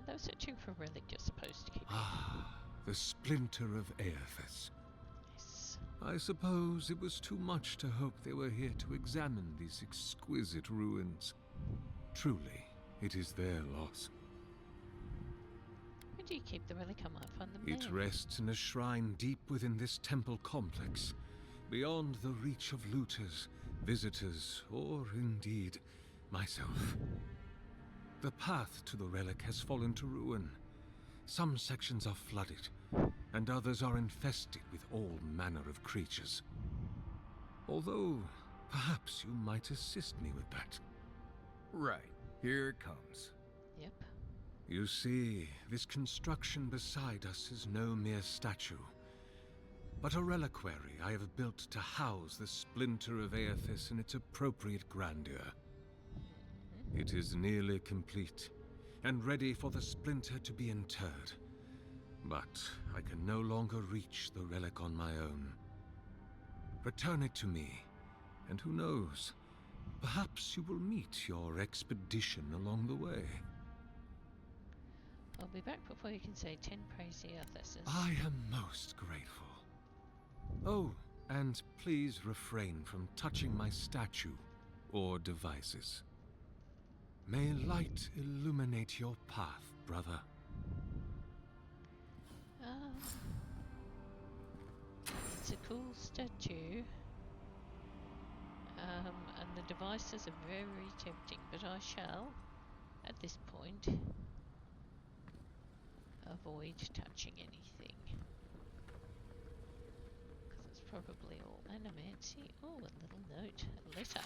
They were searching for a relic you're supposed to keep. Ah, the splinter of Aethys. Yes. I suppose it was too much to hope they were here to examine these exquisite ruins. Truly, it is their loss. Where do you keep the relic? I might find them It there. rests in a shrine deep within this temple complex, beyond the reach of looters, visitors, or indeed, myself. The path to the relic has fallen to ruin, Some sections are flooded, and others are infested with all manner of creatures. Although, perhaps you might assist me with that. Right. Here it comes. Yep. You see, this construction beside us is no mere statue, but a reliquary I have built to house the splinter of Aethys in its appropriate grandeur. It is nearly complete, and ready for the splinter to be interred. But I can no longer reach the relic on my own. Return it to me, and who knows, perhaps you will meet your expedition along the way. I'll be back before you can say 10 praise Aethys. I am most grateful. Oh, and please refrain from touching my statue or devices. May light illuminate your path, brother. It's a cool statue. And the devices are very tempting, but I shall, at this point, avoid touching anything. Because it's probably all animancy. Oh, a little note, a letter.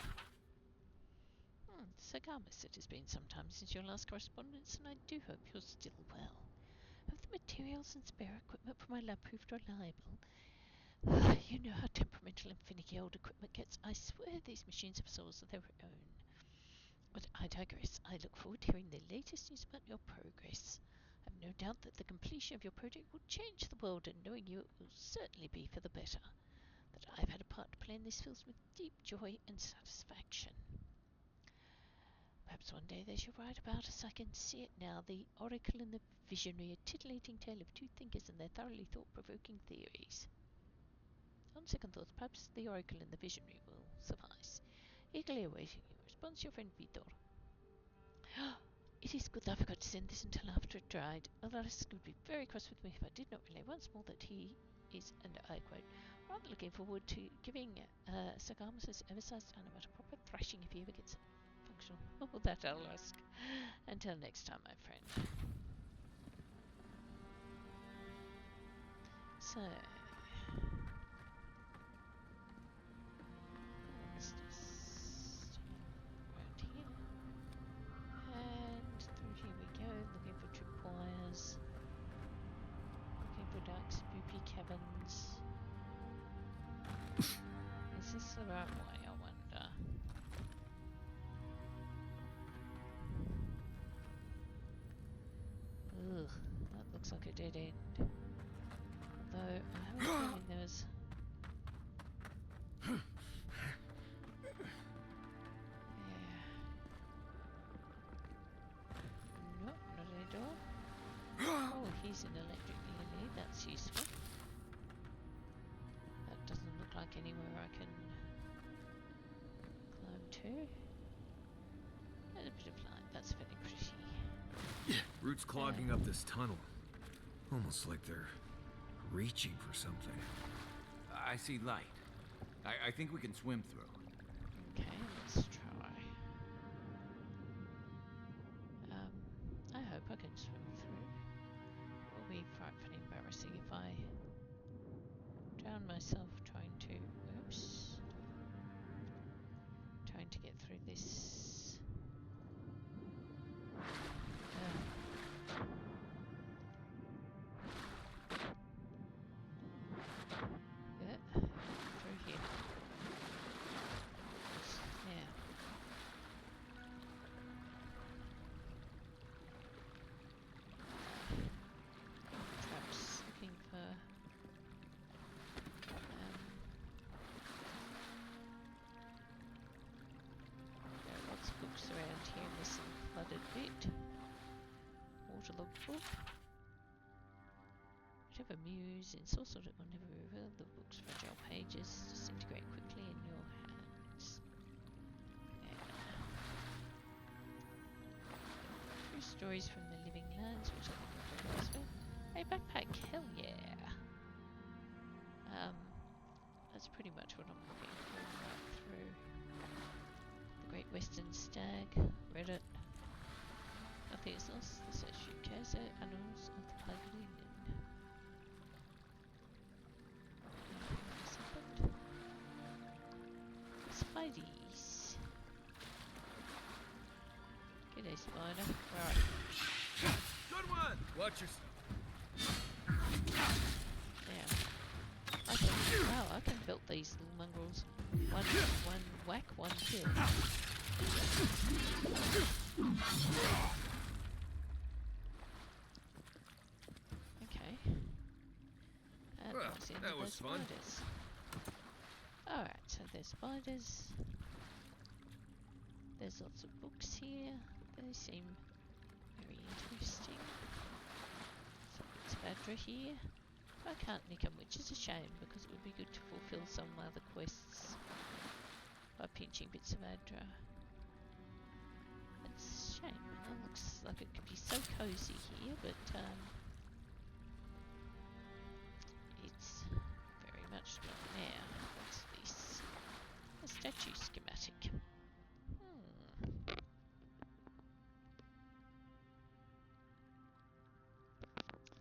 Sagamis, it has been some time since your last correspondence, and I do hope you're still well. Have the materials and spare equipment for my lab proved reliable? You know how temperamental and finicky old equipment gets. I swear these machines have souls of their own. But I digress. I look forward to hearing the latest news about your progress. I have no doubt that the completion of your project will change the world, and knowing you, it will certainly be for the better. That I've had a part to play in this fills me with deep joy and satisfaction. Perhaps one day they shall write about us. I can see it now. The Oracle and the Visionary, a titillating tale of two thinkers and their thoroughly thought-provoking theories. On second thoughts, perhaps the Oracle and the Visionary will suffice. Eagerly awaiting your response, your friend Vitor. It is good that I forgot to send this until after it dried. Alaris would be very cross with me if I did not relay once more that he is, and I quote, rather looking forward to giving Sagamus' oversized animal a proper thrashing if he ever gets functional. Oh, that I'll ask. Until next time, my friend. So... around here. And through here we go, looking for tripwires. Looking for dark spoopy caverns. Is this the right way, I wonder? Ugh, that looks like a dead end. Though I have a feeling there was... Nope, not a door. Oh, here's an electric lily, that's useful. That doesn't look like anywhere I can climb to. And a bit of light, that's very pretty. Roots clogging up this tunnel. Almost like they're reaching for something. I see light. I think we can swim through. Okay, let's try. I hope I can swim through. It will be frightfully embarrassing if I drown myself trying to... Oops. Trying to get through this... through here. Yeah. Traps, looking for there are lots of books around here in this flooded bit. Waterlogged book. Whatever muse in source order will never reveal the book's fragile pages disintegrate quickly in your hands. Yeah. True stories from the living lands, which I think are very useful. A backpack, hell yeah! That's pretty much what I'm looking for right through. The Great Western Stag, Reddit. Nothing is lost. The statue carries the annals of the Plague of England. Spideys. G'day, spider. Right. Good one! Watch yourself. Wow, I can build these little mongrels. One whack, one kill. Okay. And Well, that's the end that of was those fun. spiders. Alright, so there's spiders. There's lots of books here. They seem very interesting. So it's Badra here. I can't nick them, which is a shame because it would be good to fulfill some other quests by pinching bits of Adra. It's a shame. It looks like it could be so cozy here, but it's very much not now. What's this? A statue schematic.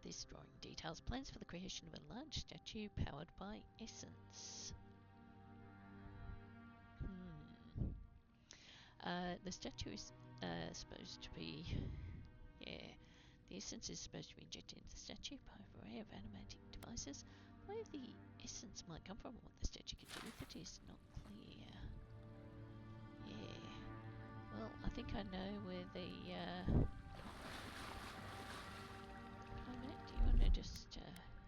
This drawing details plans for the creation of a large statue powered by essence. The statue is supposed to be, the essence is supposed to be injected into the statue by a variety of animating devices. Where the essence might come from or what the statue can do with it is not clear. Yeah. Well, I think I know where the do you want to just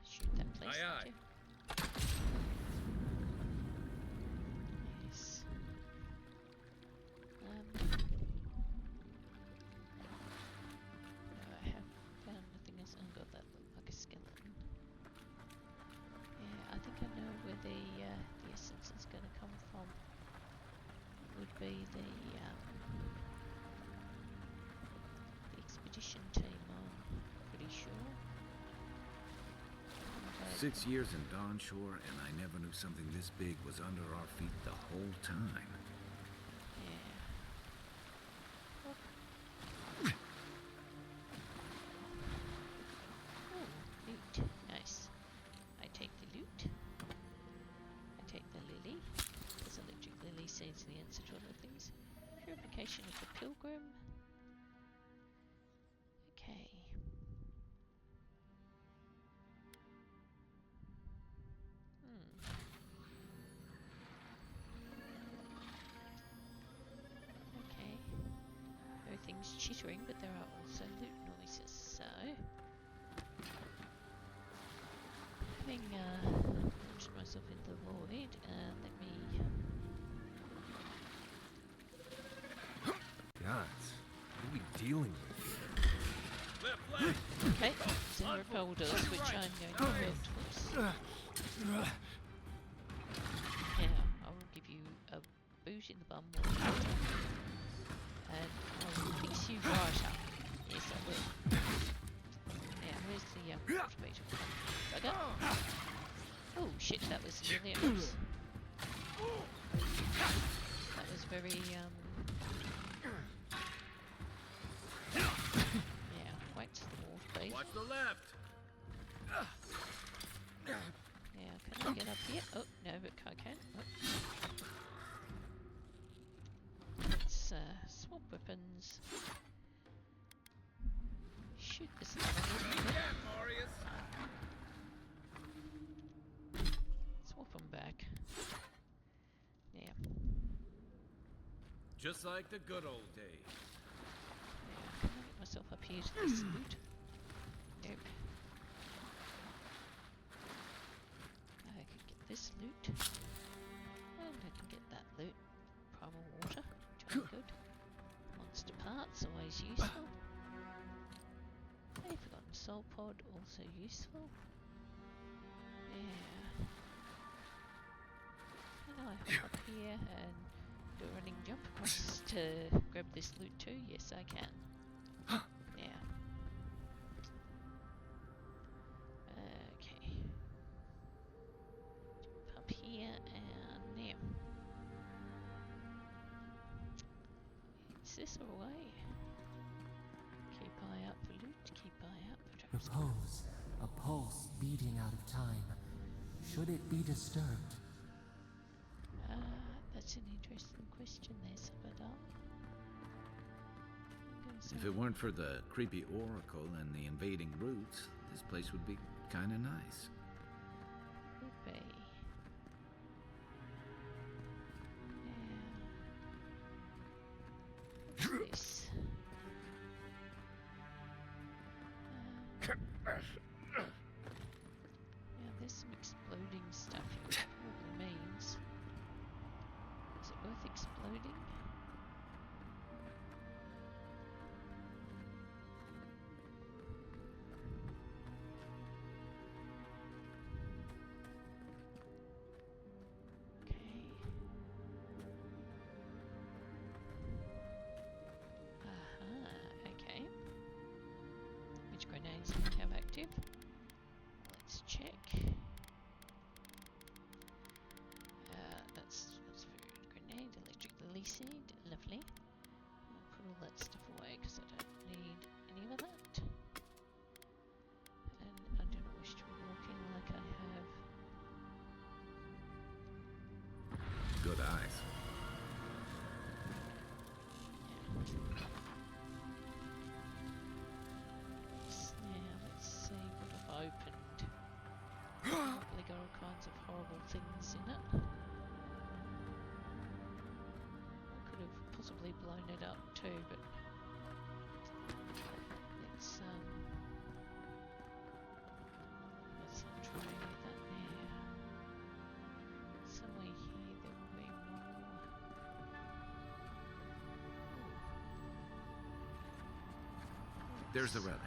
shoot that place? Aye, aye. Yes. No, I have found nothing else. Oh god, that looked like a skeleton. Yeah, I think I know where the essence is going to come from. It would be the expedition team, I'm pretty sure. 6 years in Dawnshore, and I never knew something this big was under our feet the whole time. Yeah. Oh, loot. Nice. I take the loot. I take the lily. There's electric lily seeds the answer to other things. Purification of the pilgrim. Okay. Okay. Everything's chittering, but there are also loot noises, so having launched myself into the void, let me Gods, what are we dealing with here? okay, so repel doors, which I'm going to build. Oops. Now, I will give you a boot in the bum and I will fix you right up. Yes, I will. Now, where's the water beetle? Bugger. Oh shit, that was nearly oops. That was very, yeah, whacked the water beetle. Watch the left. Now, can I get up here? Oh, no, but I can't. Oh. Let's swap weapons. Shoot this thing. Yeah, Marius. Swap them back. Yeah. Just like the good old days. Now, can I get myself up here to this loot? Nope. I can get this loot. And I can get that loot. Primal water. Jolly good. Monster parts, always useful. A forgotten soul pod, also useful. Yeah. Can I hop up here and do a running jump across to grab this loot too? Yes, I can. Yeah. Okay. Jump up here and there. Is this a way? buy up. Repose, a pulse beating out of time. Should it be disturbed? That's an interesting question there, Sabadal. If it weren't for the creepy oracle and the invading roots, this place would be kinda nice. Would be. Yeah. What's this? Yeah, there's some exploding stuff here, which probably means... Is it worth exploding? Okay. Okay. Which grenades do we have active? Let's check. That's food. Grenade, electric lily seed, lovely. I'll put all that stuff away because I don't need any of that. And I do not wish to be walking like I have. Good eyes. Now let's see what I've opened. Probably got all kinds of horrible things in it. I could have possibly blown it up too, but let's not try any of that now. Somewhere here there will be more. There's the relic.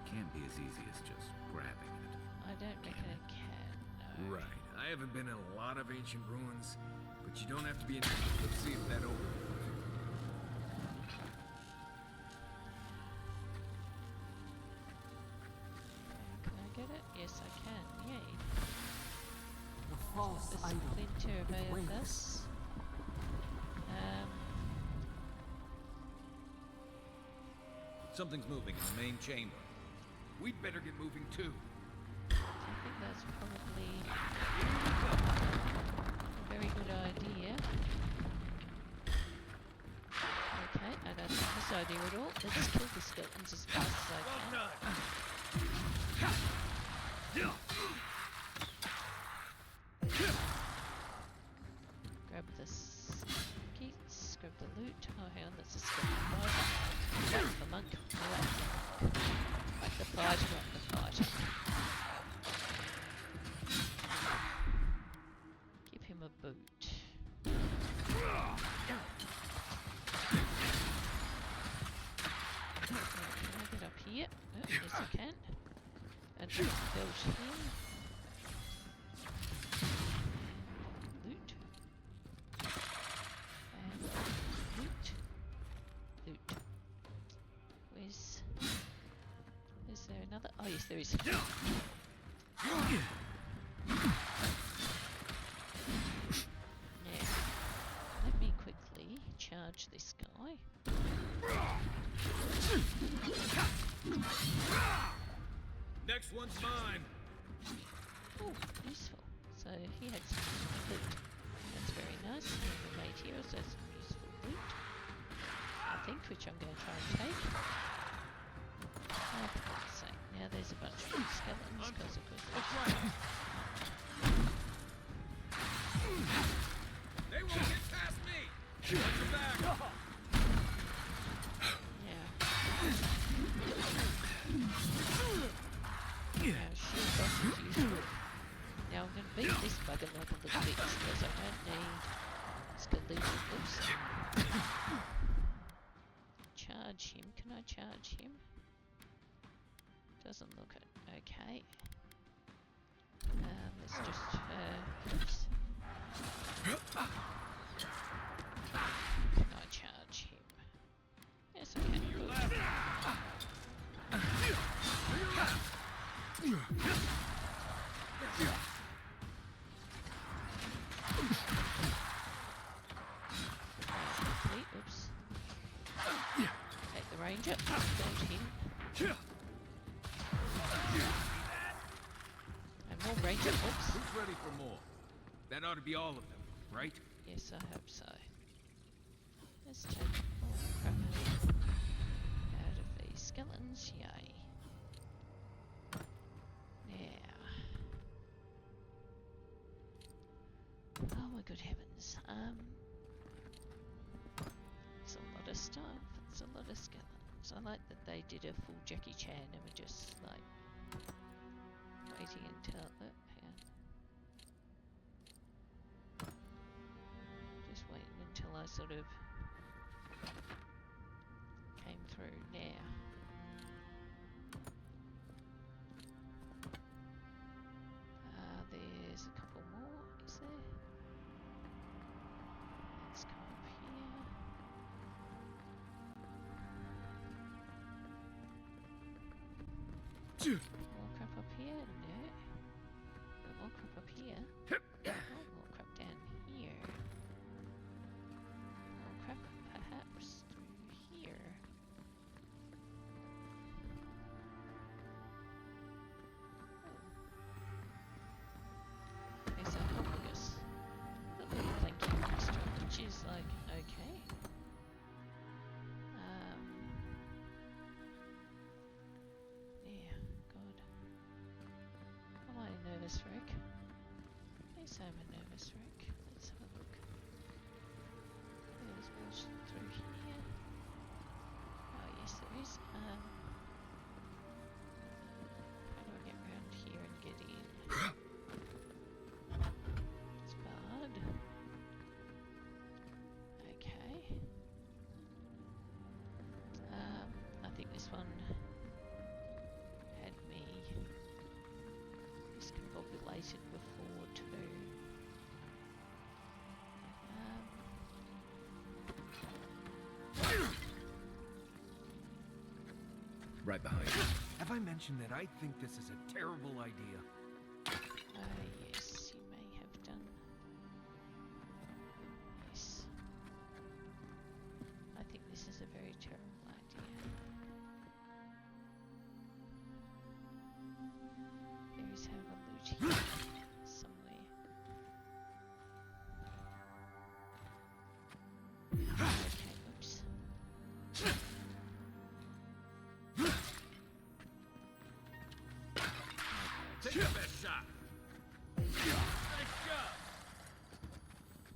It can't be as easy as just grabbing it. I don't reckon it can, no. Right. I haven't been in a lot of ancient ruins, but you don't have to be in. Let's see if that opens. Can I get it? Yes, I can. Yay. The false The idol. splinter of It waits. Aethys. Something's moving in the main chamber. We'd better get moving too. I think that's probably a very good idea. Okay, I don't like this idea at all. Let's kill the skeletons as fast as I can. Grab the keys, grab the loot. Oh, hang on, that's a skeleton fighter. Like the monk. Like the fighter, not the fighter. Give him a boot. Can I get up here? Oh, yes, I can. And build here. Loot. And loot. Loot. Is there another? Oh yes, there is. Now, let me quickly charge this guy. Next one's mine. Oh, useful. So he had some loot. That's very nice. And the mate here also has some useful loot. I think, which I'm going to try and take. Oh, for God's sake. Now there's a bunch of skeletons because of course They won't get past me. Watch your back. Now shield boss is useful. Now I'm going to beat this bugger like a little bit because I don't need skeleton boost. Charge him. Can I charge him? Doesn't look it. Okay. Let's just oops. Can I charge him? Yes, I can. Oops. Take the ranger. Build him. And more ranger. Oops. Who's ready for more? That ought to be all of them, right? Yes, I hope so. Let's take all the crap out of these skeletons. Yay. Now. Oh my good heavens. It's a lot of stuff. It's a lot of skeletons. I like that they did a full Jackie Chan and were just like waiting until hang on. Just waiting until I sort of came through now. There's a couple more, is there? Let's come up here. More crap up here? No. More crap up here. Oh, more crap down here. More crap perhaps through here. Oh. There's a Homungus. A little blinking monster, which is like, okay. Yeah, God. Am I a nervous wreck? Yes, I'm a nervous wreck. Let's have a look. There's more through here. Oh, yes, there is. How do I get round here and get in? It's barred. Okay. I think this one had me discombobulated before too. Right behind you. Have I mentioned that I think this is a terrible idea? Yes, you may have done. Yes. I think this is a very terrible idea. There is have a loot here somewhere. Okay, oops. Take your best shot. Nice job.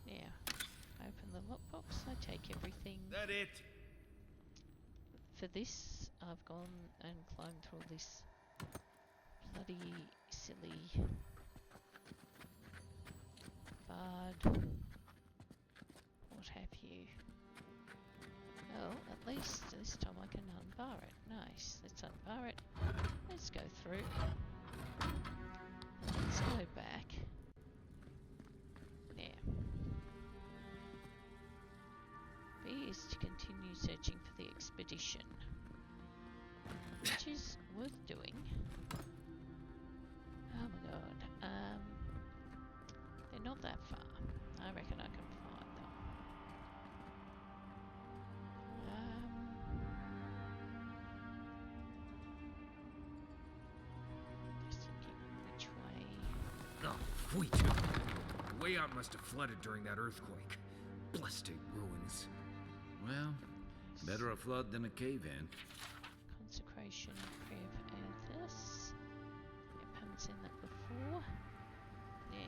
Now, open the lockbox. I take everything. That it? For this, I've gone and climbed through all this bloody silly barred what have you. Well, at least this time I can unbar it. Nice. Let's unbar it. Let's go through. Let's go back. Now. B is to continue searching for the expedition, which is worth doing. Oh my god. They're not that far. I reckon I can find them. Just thinking which way. Oh, sweet. The way out must have flooded during that earthquake. Blasted ruins. Well, better a flood than a cave-in. Consecration, prayer for Athos. Yep, haven't seen that before. Yeah.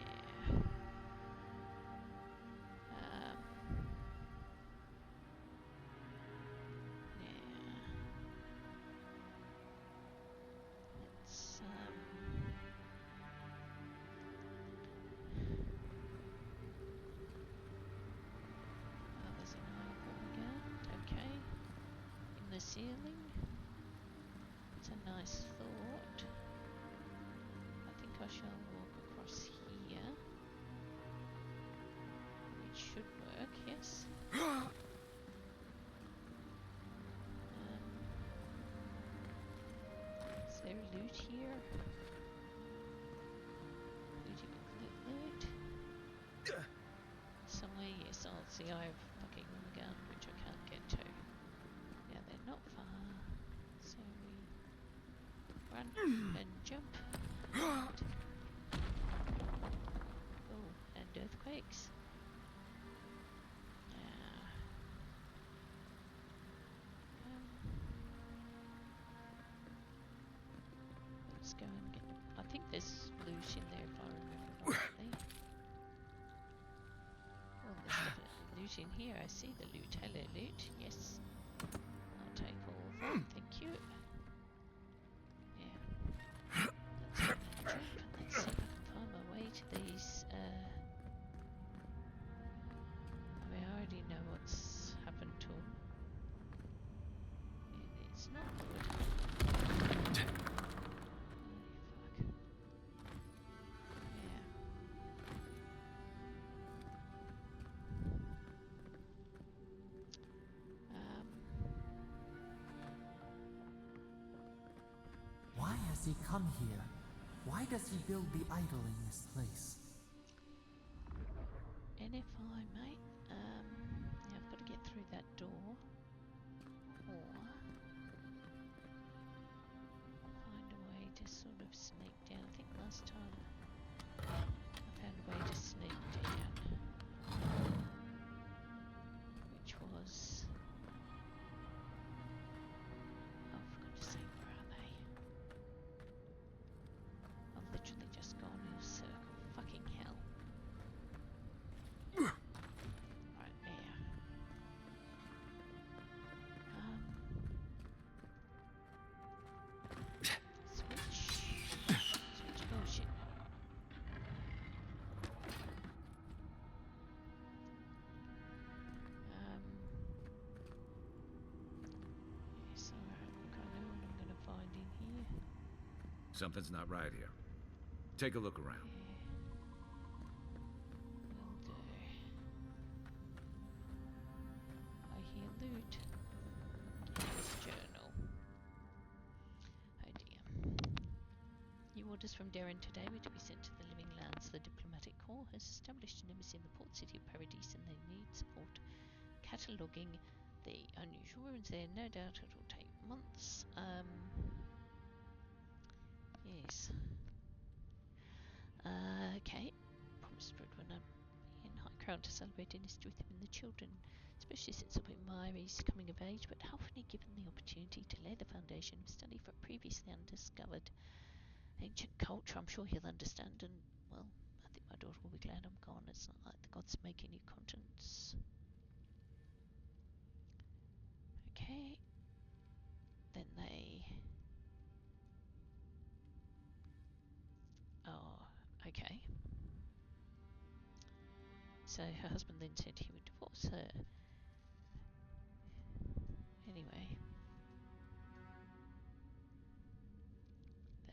Let's oh, there's an eye again. Okay. In the ceiling. It's a nice thought. I think I shall walk across here. Which should work, yes. Is there loot here? Loot. Somewhere, yes, I'll see I have fucking gun, which I can't get to. Now they're not far, so we just go and get. I think there's loot in there if I remember rightly. Well, there's definitely loot in here. I see the loot. Hello, loot. Yes. I'll take all of that. Thank you. Yeah. Let's see if I can find my way to these. I mean, I already know what's happened to them. It's not good. Holy fuck. Yeah. Why has he come here? Why does he build the idol in this place? And if I might, yeah, I've got to get through that door, or find a way to sort of sneak down. I think last time I found a way to sneak down, which was, oh, for goodness sake, where are they? I've literally just gone in a circle. Fucking hell. Right there. Switch motion. Yes, alright, look, I know what I'm gonna find in here. Something's not right here. Take a look around. Will do. I hear loot. Yes, journal. Oh dear. New orders from Darren today were to be sent to the Living Lands. The diplomatic corps has established an embassy in the port city of Paradise and they need support cataloguing the unusual ruins there. No doubt it will take months. Yes. Okay. Promised Redwin in high crown to celebrate in history with him and the children, especially since Myri's coming of age, but how often he given the opportunity to lay the foundation of study for previously undiscovered ancient culture. I'm sure he'll understand, and, well, I think my daughter will be glad I'm gone. It's not like the gods make any conscience. Okay. Then they... Oh, okay. So her husband then said he would divorce her. Anyway.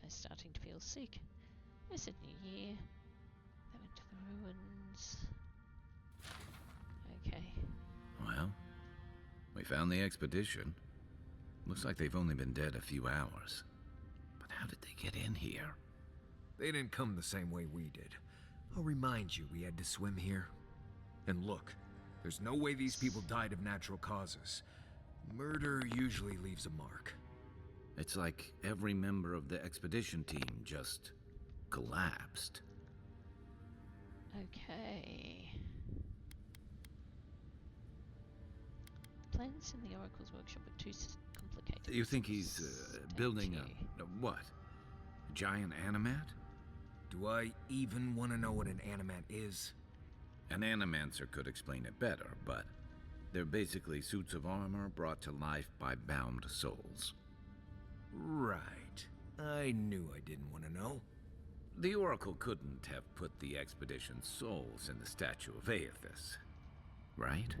They're starting to feel sick. It's a new year. They went to the ruins. Okay. Well, we found the expedition. Looks like they've only been dead a few hours. But how did they get in here? They didn't come the same way we did. I'll remind you, we had to swim here. And look, there's no way these people died of natural causes. Murder usually leaves a mark. It's like every member of the expedition team just collapsed. Okay. The plans in the Oracle's workshop are too complicated. You think he's building a what? A giant animat? Do I even want to know what an animat is? An animancer could explain it better, but they're basically suits of armor brought to life by bound souls. Right. I knew I didn't want to know. The Oracle couldn't have put the expedition's souls in the statue of Aethys, right?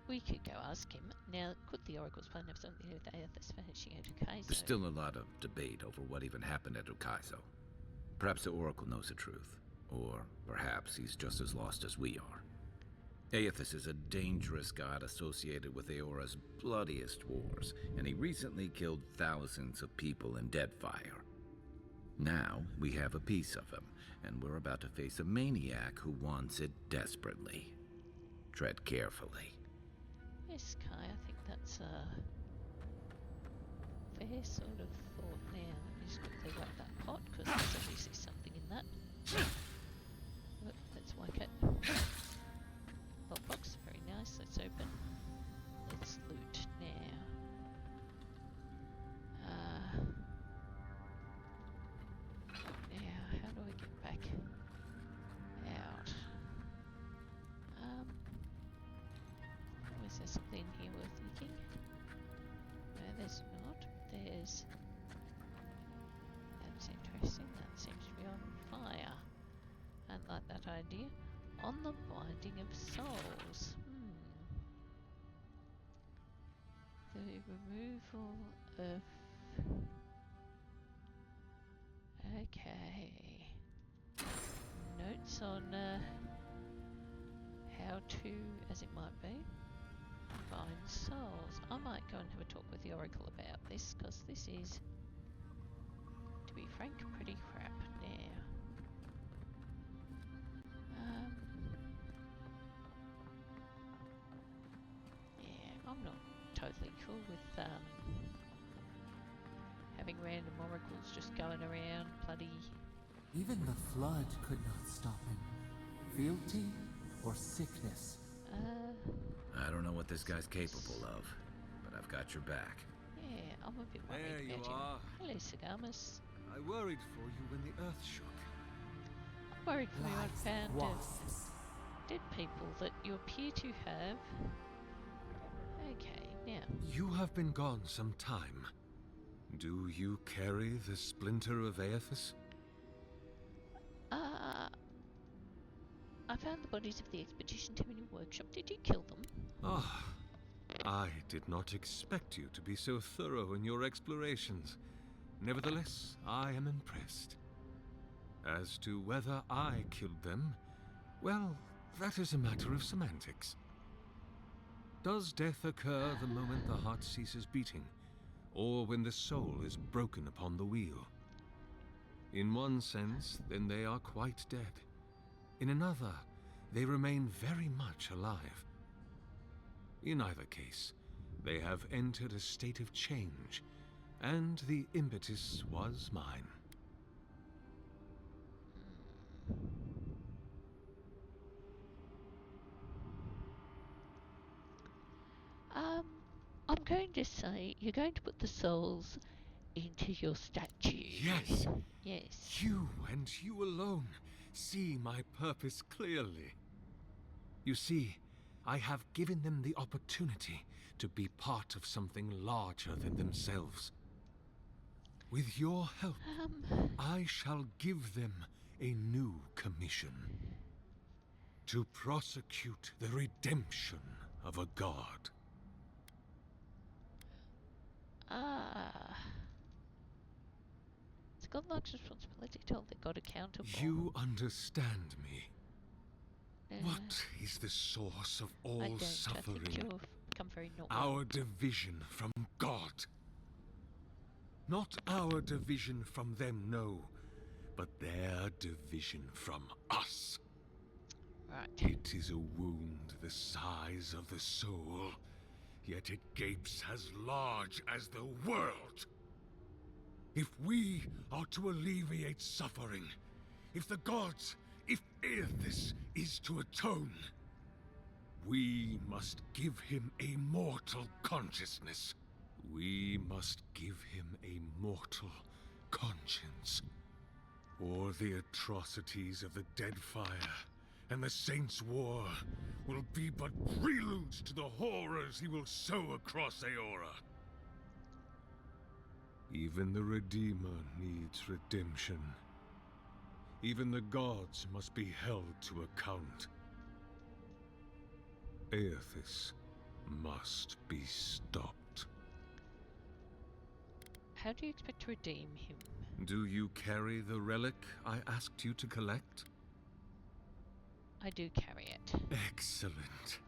We could go ask him. Now, could the Oracle's plan have something to do with Aethys finishing at Ukaizo? There's still a lot of debate over what even happened at Ukaizo. Perhaps the Oracle knows the truth, or perhaps he's just as lost as we are. Aethys is a dangerous god associated with Eora's bloodiest wars, and he recently killed thousands of people in Deadfire. Now, we have a piece of him, and we're about to face a maniac who wants it desperately. Tread carefully. Yes, Kai, I think that's a fair sort of thought. Now, let me just quickly wipe that pot, because there's obviously something in that. Look, let's wipe it. Box, very nice. Let's open. Let's loot now. Is there something here worth looking? No, there's not. There's... That's interesting. That seems to be on fire. I like that idea. On the Binding of Souls. The removal of... Okay. Notes on how to, as it might be, bind souls. I might go and have a talk with the Oracle about this, because this is, to be frank, pretty crap now. Yeah, I'm not totally cool with having random oracles just going around bloody... Even the flood could not stop him. Fealty or sickness? I don't know what this guy's capable of, but I've got your back. Yeah, I'm a bit worried There you about him. are. Hello, Sagamus. I worried for you when the earth shook. I'm worried for you. I Lies, found wasps. dead people that you appear to have. Okay, now. You have been gone some time. Do you carry the splinter of Aethys? I found the bodies of the expedition team in your workshop. Did you kill them? Ah, I did not expect you to be so thorough in your explorations. Nevertheless, I am impressed. As to whether I killed them, well, that is a matter of semantics. Does death occur the moment the heart ceases beating, or when the soul is broken upon the wheel? In one sense, then they are quite dead. In another, they remain very much alive. In either case, they have entered a state of change, and the impetus was mine. I'm going to say you're going to put the souls into your statue. Yes! Yes. You and you alone see my purpose clearly. You see, I have given them the opportunity to be part of something larger than themselves. With your help, I shall give them a new commission. To prosecute the redemption of a god. It's Godlike's responsibility to hold the god accountable. You understand me. Uh, What is the source of all I don't. suffering? I think you've become very not Our well. division from God. Not our division from them, no, but their division from us. Right. It is a wound the size of the soul, yet it gapes as large as the world. If we are to alleviate suffering, if the gods, if Aethys is to atone, we must give him a mortal consciousness. We must give him a mortal conscience. Or the atrocities of the Deadfire and the Saints' War will be but preludes to the horrors he will sow across Aora. Even the Redeemer needs redemption. Even the gods must be held to account. Aethys must be stopped. How do you expect to redeem him? Do you carry the relic I asked you to collect? I do carry it. Excellent.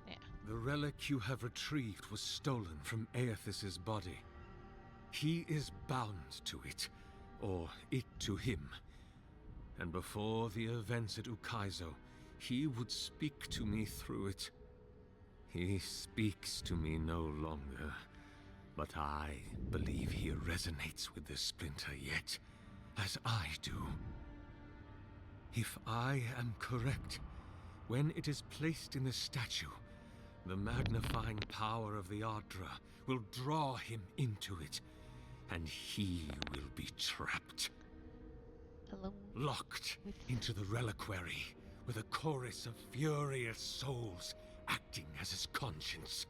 Yeah. The relic you have retrieved was stolen from Aethys's body. He is bound to it, or it to him. And before the events at Ukaizo, he would speak to me through it. He speaks to me no longer, but I believe he resonates with the splinter yet, as I do. If I am correct, when it is placed in the statue, the magnifying power of the Ardra will draw him into it, and he will be trapped. Along Locked with... into the reliquary with a chorus of furious souls acting as his conscience.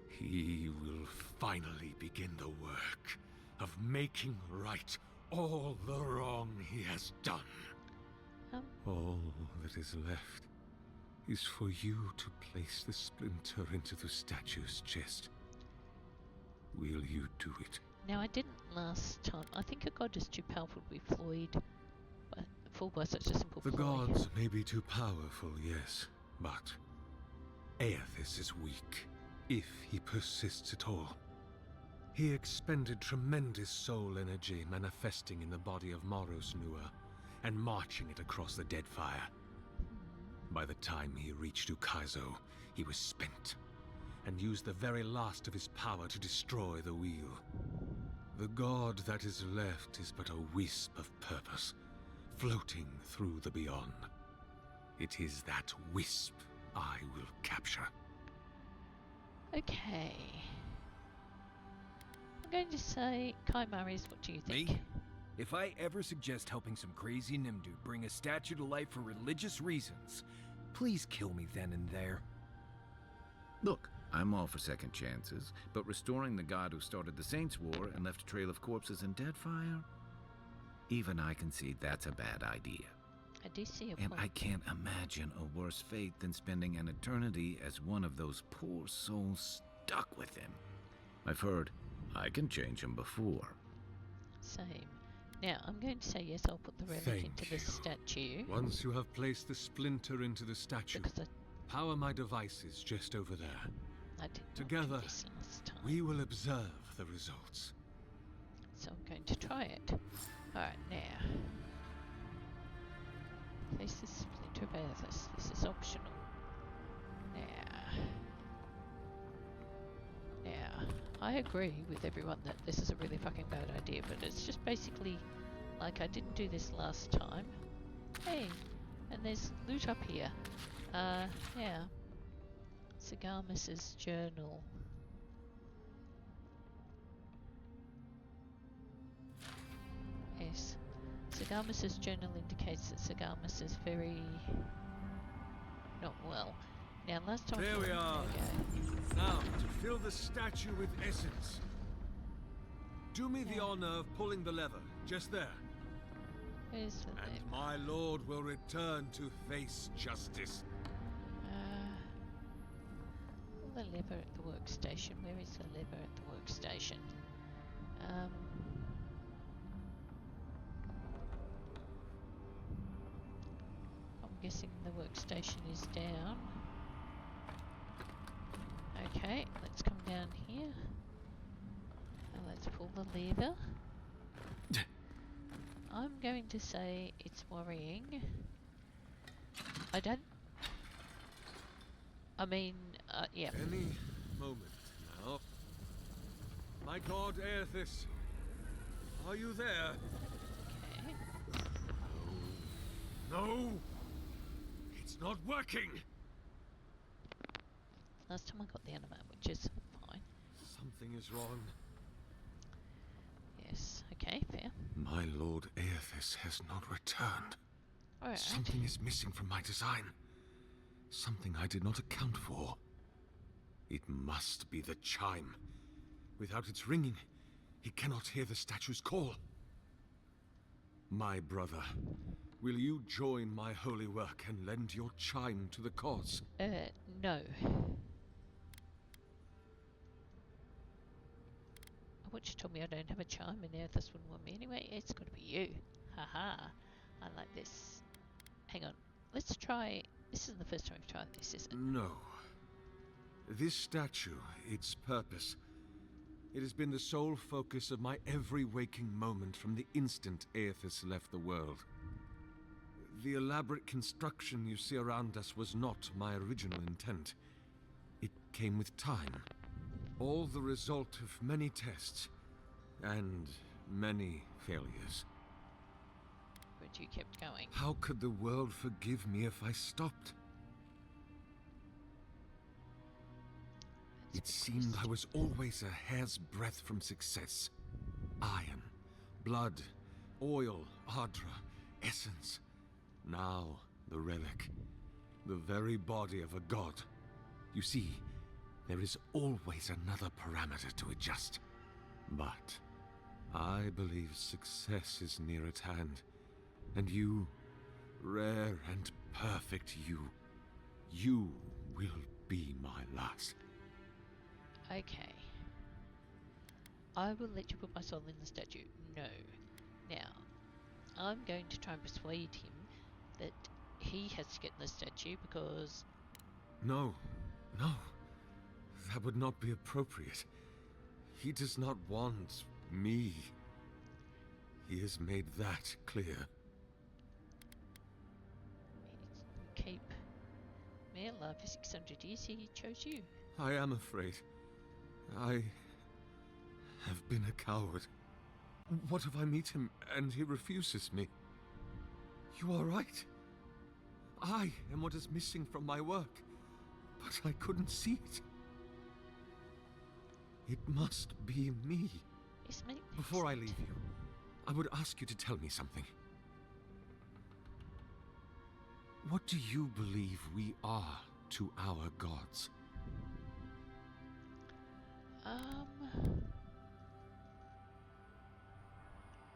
He will finally begin the work of making right all the wrong he has done. All that is left is for you to place the splinter into the statue's chest. Will you do it? Now, I didn't last time. I think a god is too powerful to be Floyd. But fooled by such a simple The ploy. gods may be too powerful, yes, but Aethys is weak, if he persists at all. He expended tremendous soul energy manifesting in the body of Moros Nua and marching it across the Deadfire. By the time he reached Ukaizo, he was spent, and used the very last of his power to destroy the wheel. The god that is left is but a wisp of purpose, floating through the beyond. It is that wisp I will capture. Okay. I'm going to say, Kai Maris, what do you think? Me? If I ever suggest helping some crazy Nimdu bring a statue to life for religious reasons, please kill me then and there. Look, I'm all for second chances, but restoring the god who started the Saints' War and left a trail of corpses in Deadfire? Even I can see that's a bad idea. I do see a And point. I can't imagine a worse fate than spending an eternity as one of those poor souls stuck with him. I've heard I can change him before. Same. Now, I'm going to say yes, I'll put the relic Thank into you. this statue. Once you have placed the splinter into the statue, Because power my devices just over there. I did not Together, do this last time. We will observe the results. So I'm going to try it. Alright, now. Place the splinter of Aethys. This is optional. Now, I agree with everyone that this is a really fucking bad idea, but it's just basically like I didn't do this last time. Hey, and there's loot up here. Yeah. Cigarmus's journal. Yes. Cigarmus's journal indicates that Cigarmus is very not well. Now, last time. There we are. There we Now, to fill the statue with essence. Do me the Yeah. honor of pulling the lever, just there. go. Where's the And lever? my lord will return to face justice. The lever at the workstation. Where is the lever at the workstation? I'm guessing the workstation is down. Okay, let's come down here. And let's pull the lever. I'm going to say it's worrying. Yeah. Any moment now. My god Aethys, are you there? Okay. No! It's not working! Last time I got the animate, which is fine. Something is wrong. Yes. Okay, fair. My lord Aethys has not returned. Alright. Something is missing from my design. Something I did not account for. It must be the chime. Without its ringing, he cannot hear the statue's call. My brother, will you join my holy work and lend your chime to the cause? No. What you told me I don't have a chime and Aethys wouldn't want me anyway. It's got to be you. Haha. I like this. Hang on. Let's try. This isn't the first time we've tried this, is it? No. This statue, its purpose, it has been the sole focus of my every waking moment from the instant Aethys left the world. The elaborate construction you see around us was not my original intent. It came with time. All the result of many tests, and many failures. But you kept going. How could the world forgive me if I stopped? It seemed I was always a hair's breadth from success. Iron, blood, oil, ardra, essence. Now, the relic. The very body of a god. You see, there is always another parameter to adjust. But I believe success is near at hand. And you, rare and perfect you will be my last. Okay. I will let you put my soul in the statue. No. Now, I'm going to try and persuade him that he has to get in the statue because... No. That would not be appropriate. He does not want me. He has made that clear. Keep me alive for 600 years, he chose you. I am afraid. I have been a coward. What if I meet him and he refuses me? You are right. I am what is missing from my work, but I couldn't see it. It must be me. Before I leave you, I would ask you to tell me something. What do you believe we are to our gods?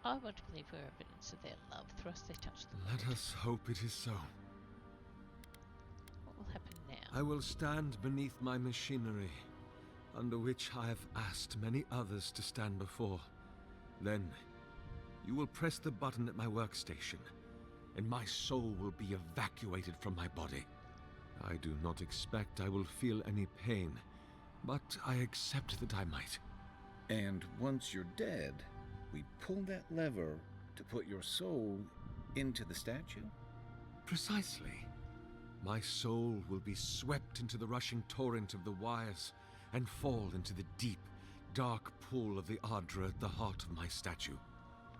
I want to believe we're evidence of their love. For us, they touch the Let us hope it is so. What will happen now? I will stand beneath my machinery, under which I have asked many others to stand before. Then, you will press the button at my workstation, and my soul will be evacuated from my body. I do not expect I will feel any pain, but I accept that I might. And once you're dead, we pull that lever to put your soul into the statue? Precisely. My soul will be swept into the rushing torrent of the wires and fall into the deep, dark pool of the Ardra at the heart of my statue.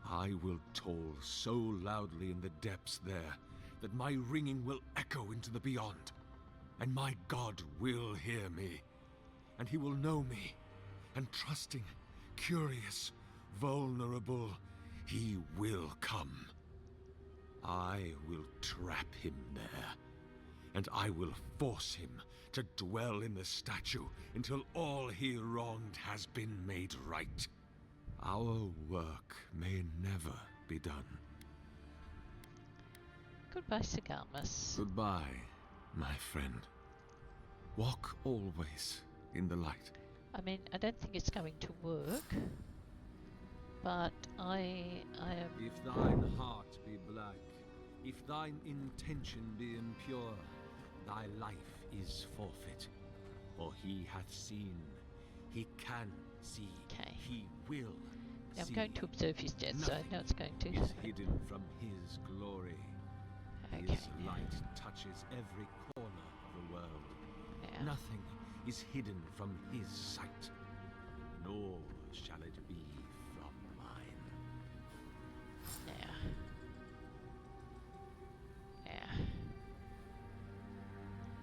I will toll so loudly in the depths there that my ringing will echo into the beyond. And my God will hear me, and he will know me, and trusting, curious, vulnerable, he will come. I will trap him there, and I will force him to dwell in the statue until all he wronged has been made right. Our work may never be done. Goodbye, Sagamus. Goodbye, my friend. Walk always in the light. I mean, I don't think it's going to work, but I am... If thine heart be black, if thine intention be impure, thy life is forfeit. For he hath seen, he can see, he will see. I'm going to observe his death, so I know it's going to... is hidden from his glory. Okay. His light touches every corner of the world. Yeah. Nothing is hidden from his sight, nor shall it be from mine. Yeah.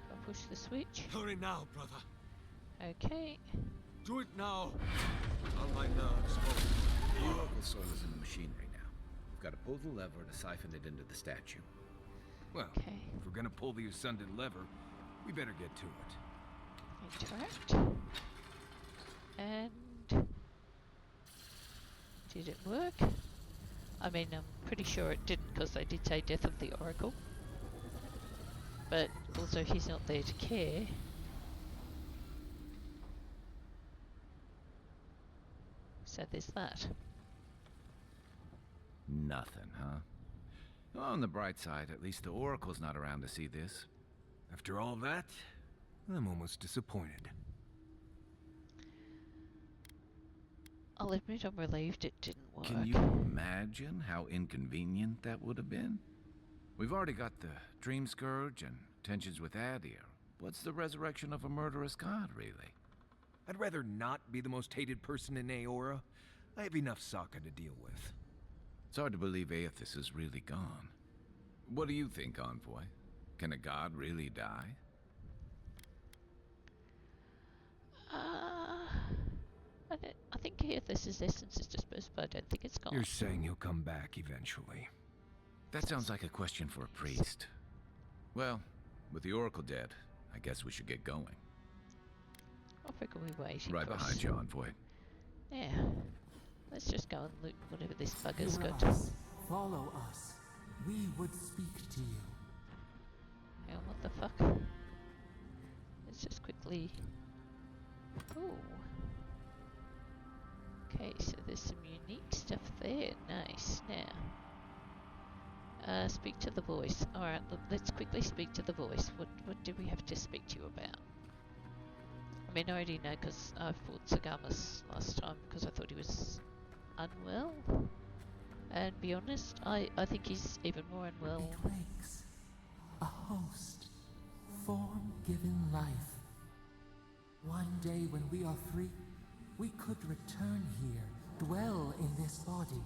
Do I push the switch? Hurry now, brother. Okay. Do it now. All my nerves hold. The Oracle soul is in the machinery now. We've got to pull the lever to siphon it into the statue. Well, if we're gonna pull the ascended lever, we better get to it. Interact. And... did it work? I mean, I'm pretty sure it didn't, because they did say death of the Oracle. But also he's not there to care. So there's that. Nothing, huh? Well, on the bright side, at least the Oracle's not around to see this. After all that, I'm almost disappointed. I'll admit I'm relieved it didn't work. Can you imagine how inconvenient that would have been? We've already got the Dream Scourge and tensions with Adir. What's the resurrection of a murderous god, really? I'd rather not be the most hated person in Aora. I have enough Sokka to deal with. It's hard to believe Aethys is really gone. What do you think, Envoy? Can a god really die? I think Aethys' essence is dispersed, but I don't think it's gone. You're saying he'll come back eventually. That sounds like a question for a priest. Well, with the Oracle dead, I guess we should get going. What frick are we waiting Right for? behind you, Envoy. Yeah. Let's just go and loot whatever this bugger's Hear got. us. Follow us. We would speak to you. Hang on, what the fuck? Let's just quickly... Ooh. Okay, so there's some unique stuff there. Nice. Now, speak to the voice. Alright, let's quickly speak to the voice. What do we have to speak to you about? I mean, I already know because I fought Sagamas last time because I thought he was unwell. And be honest, I think he's even more unwell. It wakes. A host. Form given life. One day when we are free, we could return here, dwell in this body,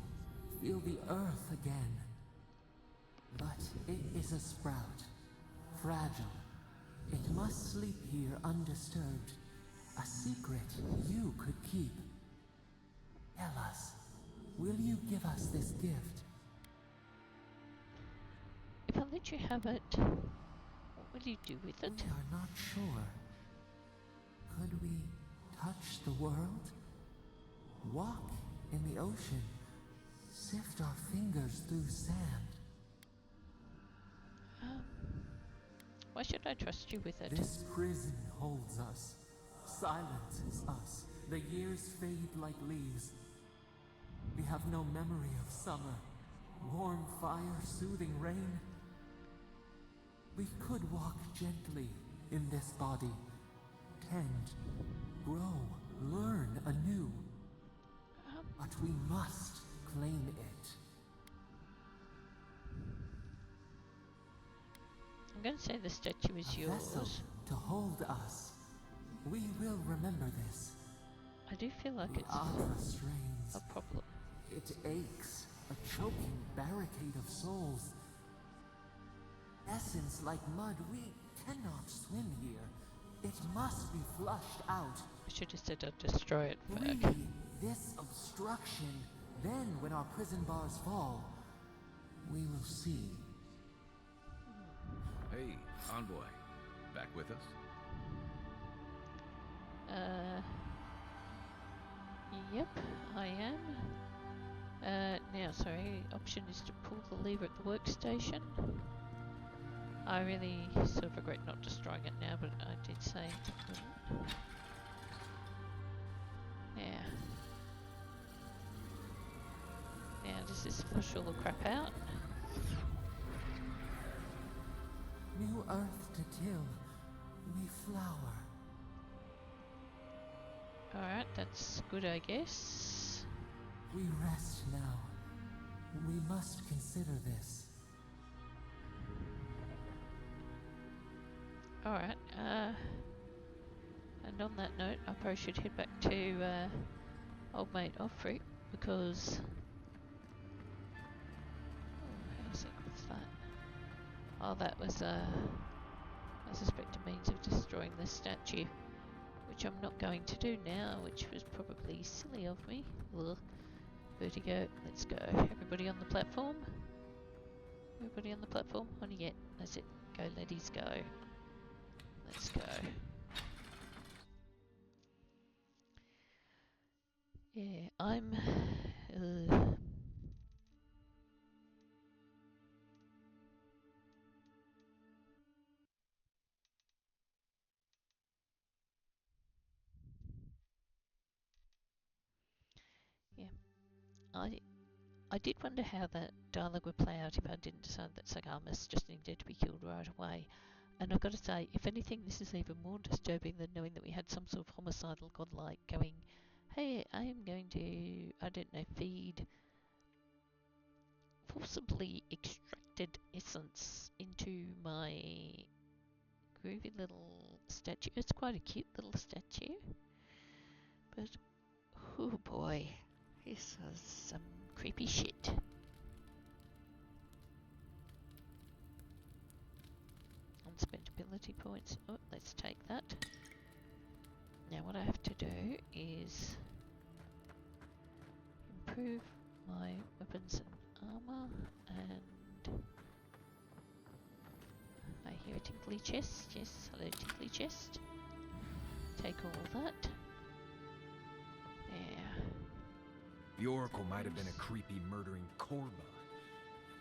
feel the earth again. But it is a sprout. Fragile. It must sleep here undisturbed. A secret you could keep. Tell us, will you give us this gift? If I let you have it, what will you do with it? We are not sure. Could we touch the world? Walk in the ocean? Sift our fingers through sand? Why should I trust you with it? This prison holds us, silences us. The years fade like leaves. We have no memory of summer, warm fire, soothing rain. We could walk gently in this body, tend, grow, learn anew. But we must claim it. I'm going to say the statue is A vessel yours. to hold us. We will remember this. I do feel like The it's Agra strains. a problem. It aches, a choking barricade of souls. Essence like mud, we cannot swim here. It must be flushed out. I should have said I'd destroy it, Free fuck. this obstruction. Then, when our prison bars fall, we will see. Hey, Envoy. Back with us? Yep, I am. Now, sorry, option is to pull the lever at the workstation. I really sort of regret not destroying it now, but I did say I wouldn't. Yeah. Now, does this flush all the crap out? New earth to till, we flower. Alright, that's good, I guess. We rest now. We must consider this. Alright, and on that note, I probably should head back to old mate Offrey because... Oh, how's it with that? Oh, that was I suspect a means of destroying the statue, which I'm not going to do now, which was probably silly of me. Ugh. Vertigo, let's go. Everybody on the platform? Everybody on the platform? On yet. That's it. Go, laddies, go. Let's go. Yeah, I'm... yeah. I did wonder how that dialogue would play out if I didn't decide that Sagamas just needed to be killed right away. And I've got to say, if anything, this is even more disturbing than knowing that we had some sort of homicidal godlike going, hey, I am going to, I don't know, feed forcibly extracted essence into my groovy little statue. It's quite a cute little statue. But, oh boy, this was some creepy shit. Unspent ability points. Oh, let's take that. Now what I have to do is improve my weapons and armor, and I hear a tinkly chest. Yes, hello tinkly chest. take all that. There. The Oracle might have been a creepy, murdering Korba,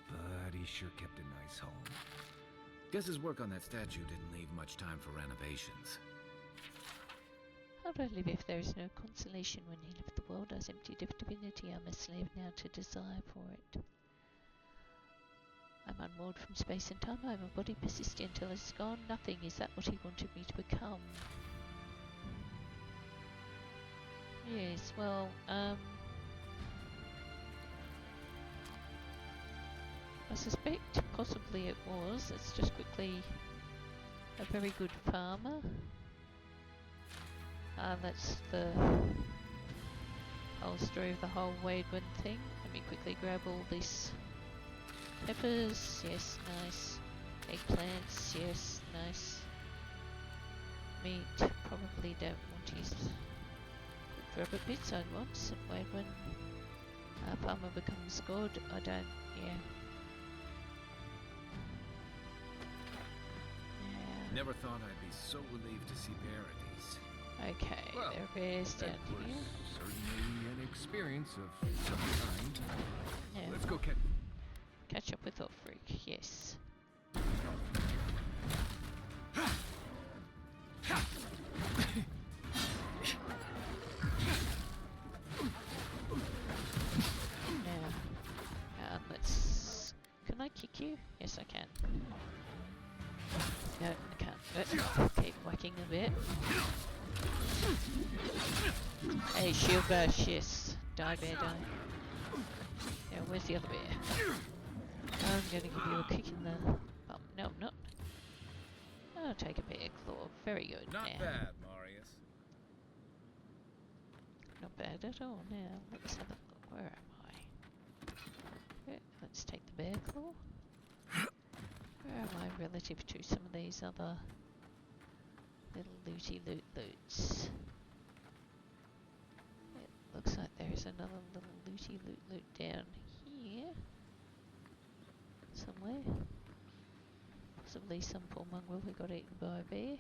but he sure kept a nice home. Guess his work on that statue didn't leave much time for renovations. How do I live if there is no consolation when he left the world as emptied of divinity? I'm a slave now to desire for it. I'm unmoored from space and time. I'm a body persistent until it's gone. Nothing. Is that what he wanted me to become? Yes, well, I suspect possibly it was. Let's just quickly... A very good farmer. That's the whole story of the whole Wadwin thing. Let me quickly grab all this. Peppers, yes, nice. Eggplants, yes, nice. Meat, probably don't want to use cooked rabbit bits. I'd want some Wadwin. Farmer becomes god. I don't, yeah. Never thought I'd be so relieved to see Paradise. Okay, Well, there are bears down That here. was certainly an experience of some kind. Yeah. Let's go Catch up with Ulfric, yes. Now, let's... Can I kick you? Yes, I can. No, I can't. Keep whacking a bit. Hey, shield bash, yes. Die, bear, die. Now, where's the other bear? I'm gonna give you a kick in the bum. No, I'm not. I'll take a bear claw. Very good. Not now. bad, Marius. Not bad at all. Now, let's have a look. Where am I? Okay, let's take the bear claw. Where am I relative to some of these other little looty loots? It looks like there's another little looty loot down here. Somewhere. Possibly some poor mongrel who got eaten by a bear.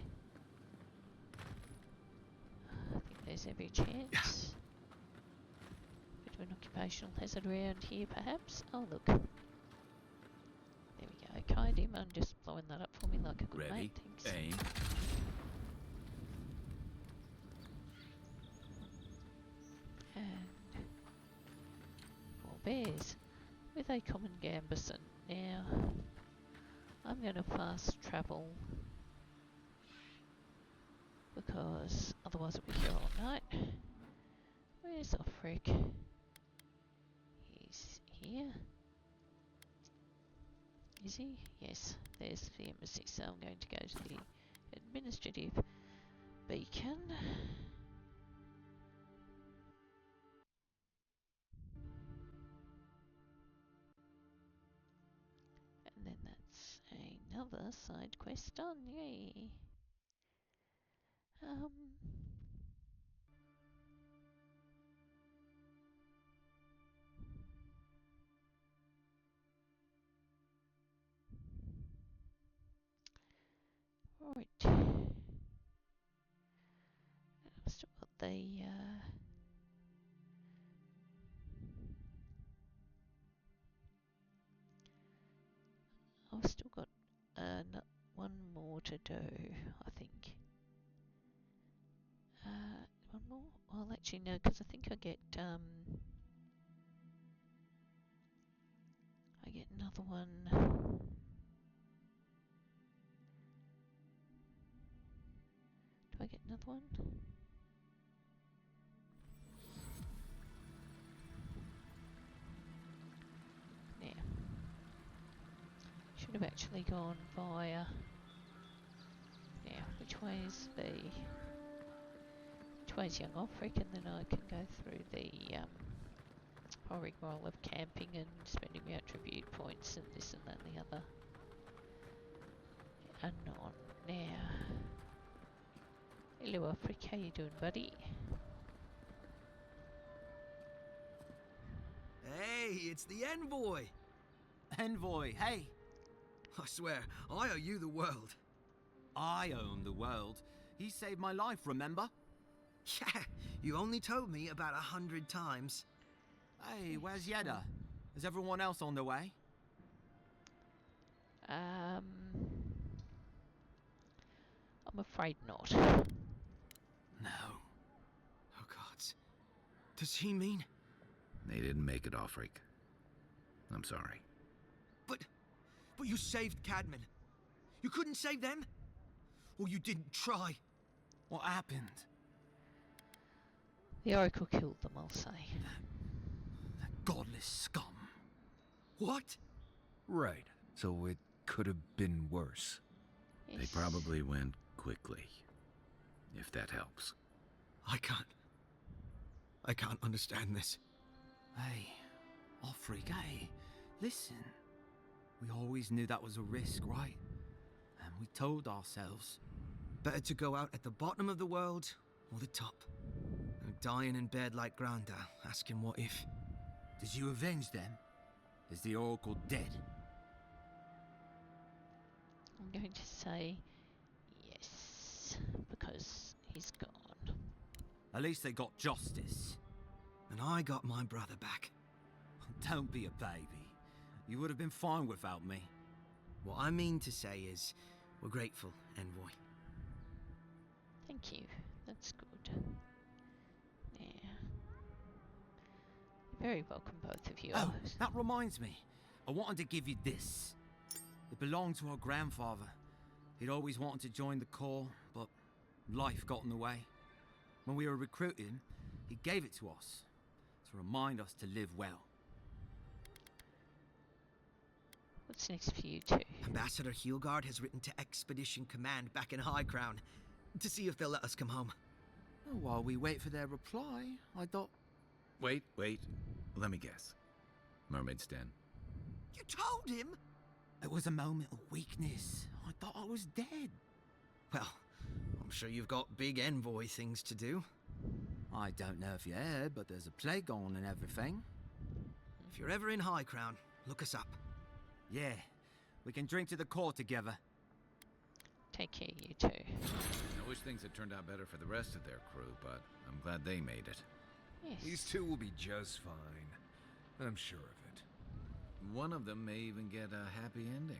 I think there's every chance. Bit of an occupational hazard around here perhaps. Oh look. There we go. Kind him. I'm just blowing that up for me like a good Ready? mate. Thanks. Aim. And 4 bears with a common gambeson. Now, I'm going to fast travel because otherwise I'll be here all night. Where's Ulfric? He's here. Is he? Yes, there's the embassy, so I'm going to go to the administrative beacon. And then that's another side quest done, yay! Right. I've still got the I've still got one more to do, I think. One more? Well, actually no, because I think I get another one. Do I get another one? Yeah. Should have actually gone via... Yeah, which way is the... Which way is young Ulfric, and then I can go through the whole rigmarole of camping and spending my attribute points and this and that and the other. Anon. Now... Hello Ulfric, how you doing, buddy? Hey, it's the envoy! Envoy, hey! I swear, I owe you the world. I own the world. He saved my life, remember? Yeah, you only told me about 100 times. Hey, where's Yeda? Is everyone else on their way? I'm afraid not. No. Oh gods. Does he mean? They didn't make it, Ulfric. I'm sorry. But you saved Cadman. You couldn't save them? Or you didn't try? What happened? The Oracle killed them, I'll say. That godless scum. What? Right. So it could have been worse. Yes. They probably went quickly, if that helps. I can't understand this. Hey, Ulfric, hey, listen. We always knew that was a risk, right? And we told ourselves. Better to go out at the bottom of the world or the top. And dying in bed like Granda, asking what if. Did you avenge them? Is the Oracle dead? I'm going to say yes, because he's gone. At least they got justice. And I got my brother back. Don't be a baby. You would have been fine without me. What I mean to say is, we're grateful, Envoy. Thank you. That's good. Yeah. You're very welcome, both of you. Oh, that reminds me. I wanted to give you this. It belonged to our grandfather. He'd always wanted to join the Corps, but life got in the way. When we were recruiting, he gave it to us to remind us to live well. What's next for you two? Ambassador Heelgard has written to Expedition Command back in High Crown to see if they'll let us come home. Oh, while we wait for their reply, I thought... Wait. Let me guess. Mermaid's Den. You told him? It was a moment of weakness. I thought I was dead. Well, I'm sure you've got big Envoy things to do. I don't know if you heard, but there's a plague on and everything. If you're ever in High Crown, look us up. Yeah, we can drink to the Corps together. Take care, you two. I wish things had turned out better for the rest of their crew, but I'm glad they made it. Yes. These two will be just fine. I'm sure of it. One of them may even get a happy ending.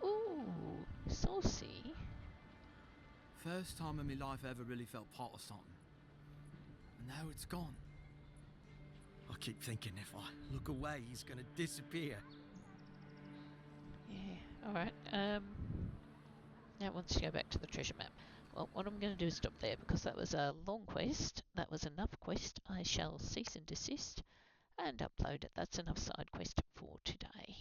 Ooh, saucy. First time in my life I ever really felt part of something. And now it's gone. I keep thinking if I look away, he's gonna disappear. Yeah, alright. Now it wants to go back to the treasure map. Well, what I'm going to do is stop there because that was a long quest. That was enough quest. I shall cease and desist and upload it. That's enough side quest for today.